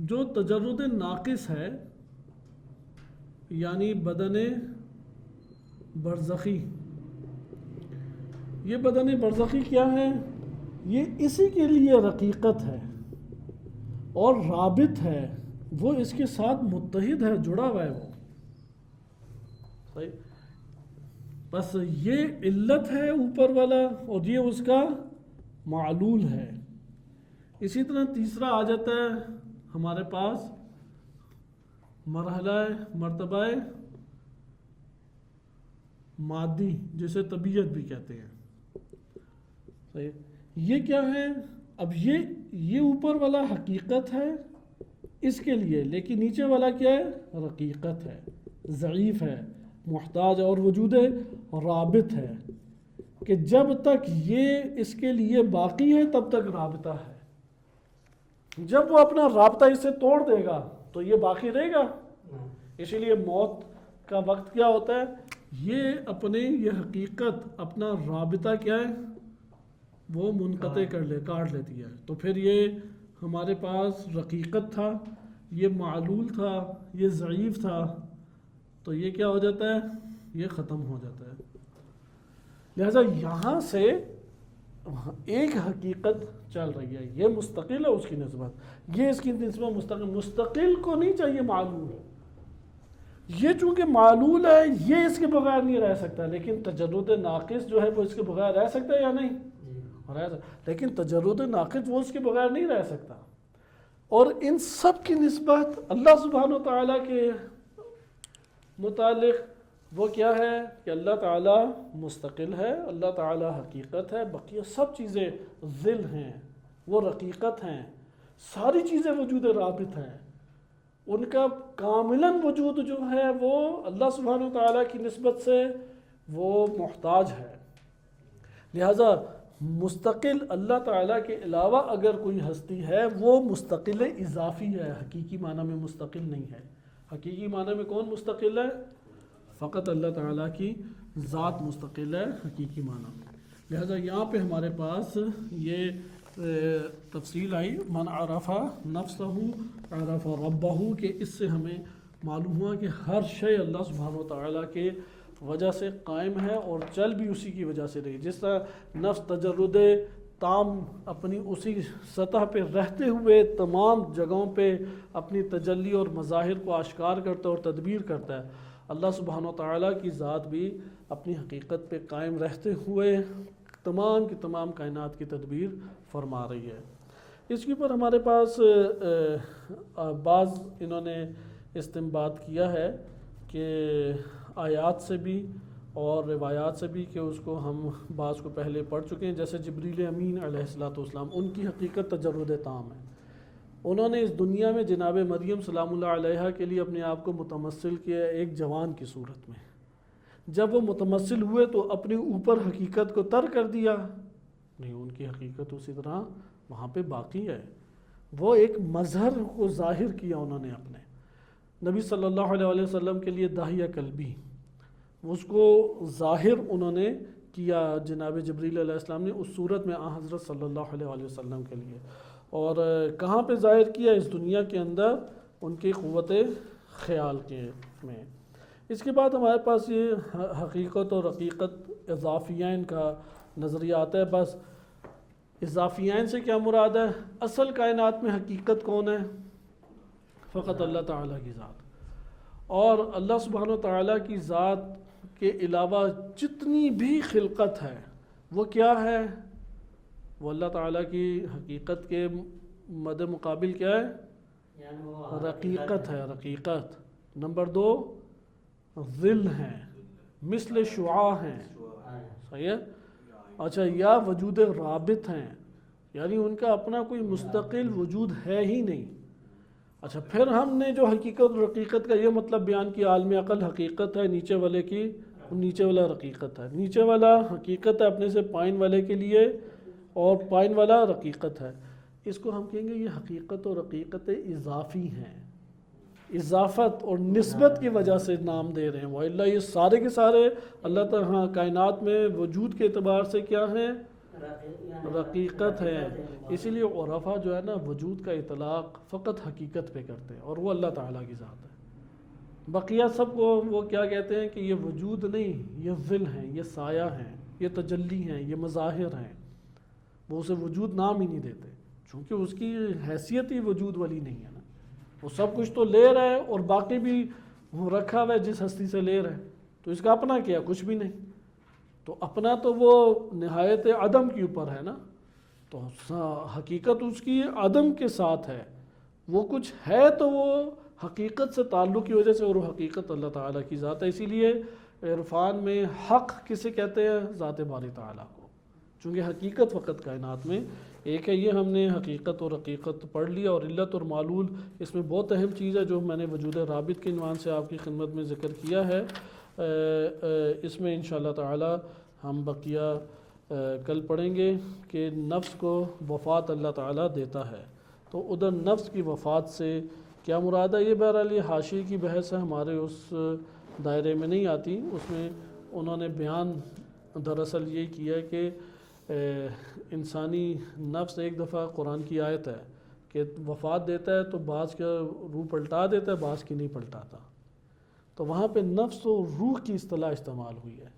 [SPEAKER 1] جو تجرد ناقص ہے یعنی بدن برزخی، یہ بدن برزخی کیا ہے؟ یہ اسی کے لیے رقیقت ہے اور رابط ہے، وہ اس کے ساتھ متحد ہے، جڑا ہوا ہے وہ، صحیح۔ بس یہ علت ہے اوپر والا اور یہ اس کا معلول ہے۔ اسی طرح تیسرا آ جاتا ہے ہمارے پاس مرتبہ مادی، جسے طبیعت بھی کہتے ہیں، صحیح۔ یہ کیا ہے؟ اب یہ اوپر والا حقیقت ہے اس کے لیے، لیکن نیچے والا کیا ہے؟ رقیقت ہے، ضعیف ہے، محتاج ہے، اور وجود رابط ہے کہ جب تک یہ اس کے لیے باقی ہے تب تک رابطہ ہے، جب وہ اپنا رابطہ اس سے توڑ دے گا تو یہ باقی رہے گا. اسی لیے موت کا وقت کیا ہوتا ہے؟ یہ اپنے یہ حقیقت اپنا رابطہ کیا ہے وہ منقطع کاٹ لیتی ہے. تو پھر یہ ہمارے پاس رقیقت تھا، یہ معلول تھا، یہ ضعیف تھا، تو یہ کیا ہو جاتا ہے؟ یہ ختم ہو جاتا ہے. لہذا یہاں سے ایک حقیقت چل رہی ہے، یہ مستقل ہے اس کی نسبت، یہ اس کی نسبت مستقل کو نہیں چاہیے معلول. یہ چونکہ معلول ہے یہ اس کے بغیر نہیں رہ سکتا، لیکن تجرد ناقص جو ہے وہ اس کے بغیر رہ سکتا ہے یا نہیں؟ لیکن تجرد ناقص وہ اس کے بغیر نہیں رہ سکتا. اور ان سب کی نسبت اللہ سبحانہ وتعالیٰ کے متعلق وہ کیا ہے کہ اللہ تعالیٰ مستقل ہے، اللہ تعالیٰ حقیقت ہے، بقیہ سب چیزیں ذل ہیں، وہ رقیقت ہیں، ساری چیزیں وجود رابط ہیں. ان کا کاملاً وجود جو ہے وہ اللہ سبحانہ وتعالیٰ کی نسبت سے وہ محتاج ہے. لہذا مستقل اللہ تعالیٰ کے علاوہ اگر کوئی ہستی ہے وہ مستقل اضافی ہے، حقیقی معنی میں مستقل نہیں ہے. حقیقی معنی میں کون مستقل ہے؟ فقط اللہ تعالیٰ کی ذات مستقل ہے حقیقی معنی میں. لہذا یہاں پہ ہمارے پاس یہ تفصیل آئی، من عرف نفسہ عرف ربہ، کہ اس سے ہمیں معلوم ہوا کہ ہر شے اللہ سبحانہ وتعالیٰ کے وجہ سے قائم ہے اور چل بھی اسی کی وجہ سے رہی. جس طرح نفس تجرد تام اپنی اسی سطح پہ رہتے ہوئے تمام جگہوں پہ اپنی تجلی اور مظاہر کو آشکار کرتا ہے اور تدبیر کرتا ہے، اللہ سبحانہ وتعالیٰ کی ذات بھی اپنی حقیقت پہ قائم رہتے ہوئے تمام کی تمام کائنات کی تدبیر فرما رہی ہے. اس کے اوپر ہمارے پاس بعض انہوں نے استنباط کیا ہے کہ آیات سے بھی اور روایات سے بھی، کہ اس کو ہم بعض کو پہلے پڑھ چکے ہیں، جیسے جبریل امین علیہ السلام، ان کی حقیقت تجرد تام ہے. انہوں نے اس دنیا میں جناب مریم سلام اللہ علیہا کے لیے اپنے آپ کو متمثل کیا ایک جوان کی صورت میں. جب وہ متمثل ہوئے تو اپنے اوپر حقیقت کو ترک کر دیا نہیں، ان کی حقیقت اسی طرح وہاں پہ باقی ہے. وہ ایک مظہر کو ظاہر کیا انہوں نے اپنے نبی صلی اللہ علیہ وسلم کے لیے داہیہ قلبی، اس کو ظاہر انہوں نے کیا جناب جبریل علیہ السلام نے اس صورت میں حضرت صلی اللہ علیہ وسلم کے لیے. اور کہاں پہ ظاہر کیا؟ اس دنیا کے اندر ان کی قوت خیال کے میں. اس کے بعد ہمارے پاس یہ حقیقت اور حقیقت اضافیین کا نظریہ آتا ہے. بس اضافیین سے کیا مراد ہے؟ اصل کائنات میں حقیقت کون ہے؟ فقط اللہ تعالیٰ کی ذات. اور اللہ سبحانہ وتعالیٰ کی ذات کے علاوہ جتنی بھی خلقت ہے وہ کیا ہے؟ وہ اللہ تعالیٰ کی حقیقت کے مد مقابل کیا ہے؟ رقیقت ہے. رقیقت. نمبر 2 ظل ہیں، مثل شعاع ہیں. صحیح ہے؟ اچھا، یا وجود رابط ہیں، یعنی ان کا اپنا کوئی مستقل وجود ہے ہی نہیں. اچھا، پھر ہم نے جو حقیقت اور حقیقت کا یہ مطلب بیان کیا، عالم عقل حقیقت ہے، نیچے والے کی نیچے والا حقیقت ہے. نیچے والا حقیقت ہے اپنے سے پائن والے کے لیے، اور پائن والا رقیقت ہے. اس کو ہم کہیں گے یہ حقیقت اور حقیقت اضافی ہیں، اضافت اور نسبت کی وجہ سے نام دے رہے ہیں. وَإِلَّا یہ سارے کے سارے اللہ تعالیٰ کائنات میں وجود کے اعتبار سے کیا ہیں؟ رقیقت ہے. اسی لیے عرفا جو ہے نا وجود کا اطلاق فقط حقیقت پہ کرتے ہیں، اور وہ اللہ تعالیٰ کی ذات ہے. بقیہ سب کو وہ کیا کہتے ہیں کہ یہ وجود نہیں، یہ ظل ہیں، یہ سایہ ہیں، یہ تجلی ہیں، یہ مظاہر ہیں. وہ اسے وجود نام ہی نہیں دیتے، چونکہ اس کی حیثیت ہی وجود والی نہیں ہے نا. وہ سب کچھ تو لے رہا ہے اور باقی بھی رکھا ہوا ہے جس ہستی سے لے رہا ہے، تو اس کا اپنا کیا؟ کچھ بھی نہیں. تو اپنا تو وہ نہایت عدم کے اوپر ہے نا. تو حقیقت اس کی عدم کے ساتھ ہے، وہ کچھ ہے تو وہ حقیقت سے تعلق کی وجہ سے، اور وہ حقیقت اللہ تعالیٰ کی ذات ہے. اسی لیے عرفان میں حق کسے کہتے ہیں؟ ذات باری تعالیٰ کو. چونکہ حقیقت فقط کائنات میں ایک ہے. یہ ہم نے حقیقت اور حقیقت پڑھ لیا. اور علت اور معلول اس میں بہت اہم چیز ہے جو میں نے وجود رابط کے عنوان سے آپ کی خدمت میں ذکر کیا ہے. اس میں انشاءاللہ تعالی ہم بقیہ کل پڑھیں گے کہ نفس کو وفات اللہ تعالی دیتا ہے. تو ادھر نفس کی وفات سے کیا مراد ہے؟ یہ بہرحال یہ حاشیے کی بحث ہے، ہمارے اس دائرے میں نہیں آتی. اس میں انہوں نے بیان دراصل یہ کیا ہے کہ انسانی نفس ایک دفعہ قرآن کی آیت ہے کہ وفات دیتا ہے تو بعض کا روح پلٹا دیتا ہے، بعض کی نہیں پلٹاتا. تو وہاں پہ نفس و روح کی اصطلاح استعمال ہوئی ہے.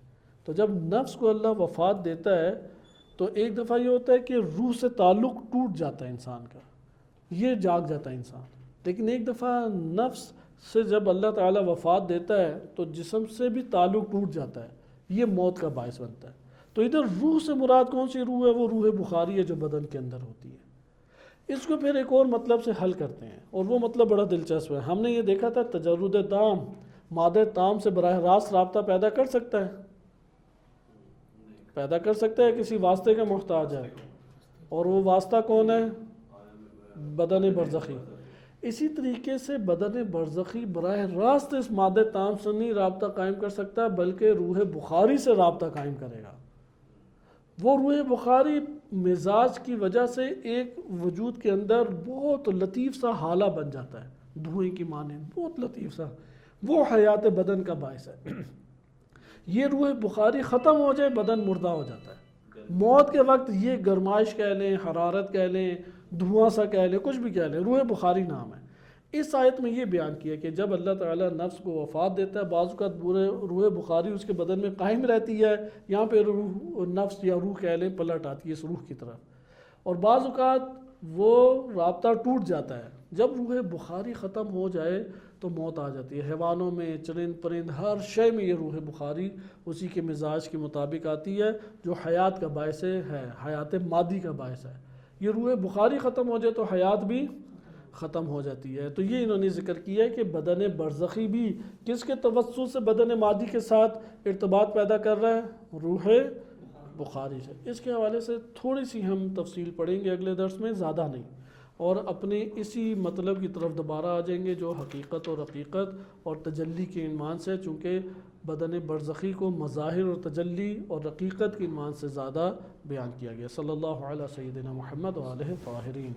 [SPEAKER 1] تو جب نفس کو اللہ وفات دیتا ہے تو ایک دفعہ یہ ہوتا ہے کہ روح سے تعلق ٹوٹ جاتا ہے انسان کا، یہ جاگ جاتا ہے انسان. لیکن ایک دفعہ نفس سے جب اللہ تعالیٰ وفات دیتا ہے تو جسم سے بھی تعلق ٹوٹ جاتا ہے، یہ موت کا باعث بنتا ہے. تو ادھر روح سے مراد کون سی روح ہے؟ وہ روح بخاری ہے جو بدن کے اندر ہوتی ہے. اس کو پھر ایک اور مطلب سے حل کرتے ہیں، اور وہ مطلب بڑا دلچسپ ہے. ہم نے یہ دیکھا تھا تجرد تام مادہ تام سے براہ راست رابطہ پیدا کر سکتا ہے، پیدا کر سکتا ہے، کسی واسطے کا محتاج ہے. اور وہ واسطہ کون ہے؟ بدن برزخی. اسی طریقے سے بدن برزخی براہ راست اس مادہ تام سے نہیں رابطہ قائم کر سکتا بلکہ روح بخاری سے رابطہ قائم کرے گا. وہ روح بخاری مزاج کی وجہ سے ایک وجود کے اندر بہت لطیف سا حالہ بن جاتا ہے، دھوئیں کی مانند بہت لطیف سا، وہ حیات بدن کا باعث ہے. یہ روح بخاری ختم ہو جائے بدن مردہ ہو جاتا ہے. موت کے وقت یہ گرمائش کہہ لیں، حرارت کہہ لیں، دھواں سا کہہ لیں، کچھ بھی کہہ لیں، روح بخاری نام ہے. اس آیت میں یہ بیان کیا کہ جب اللہ تعالیٰ نفس کو وفات دیتا ہے بعض اوقات روح بخاری اس کے بدن میں قائم رہتی ہے، یہاں پہ روح نفس یا روح کہہ لیں پلٹ آتی ہے اس روح کی طرف، اور بعض اوقات وہ رابطہ ٹوٹ جاتا ہے. جب روح بخاری ختم ہو جائے تو موت آ جاتی ہے. حیوانوں میں، چرند پرند، ہر شے میں یہ روح بخاری اسی کے مزاج کے مطابق آتی ہے جو حیات کا باعث ہے، حیات مادی کا باعث ہے. یہ روح بخاری ختم ہو جائے تو حیات بھی ختم ہو جاتی ہے. تو یہ انہوں نے ذکر کیا ہے کہ بدن برزخی بھی کس کے توسط سے بدن مادی کے ساتھ ارتباط پیدا کر رہا ہے؟ روح بخاری سے. اس کے حوالے سے تھوڑی سی ہم تفصیل پڑھیں گے اگلے درس میں، زیادہ نہیں، اور اپنے اسی مطلب کی طرف دوبارہ آ جائیں گے جو حقیقت اور حقیقت اور تجلی کے عنوان سے، چونکہ بدن برزخی کو مظاہر اور تجلی اور حقیقت کے عنوان سے زیادہ بیان کیا گیا. صلی اللہ علیہ سیدنا محمد و آلہ الطاہرین.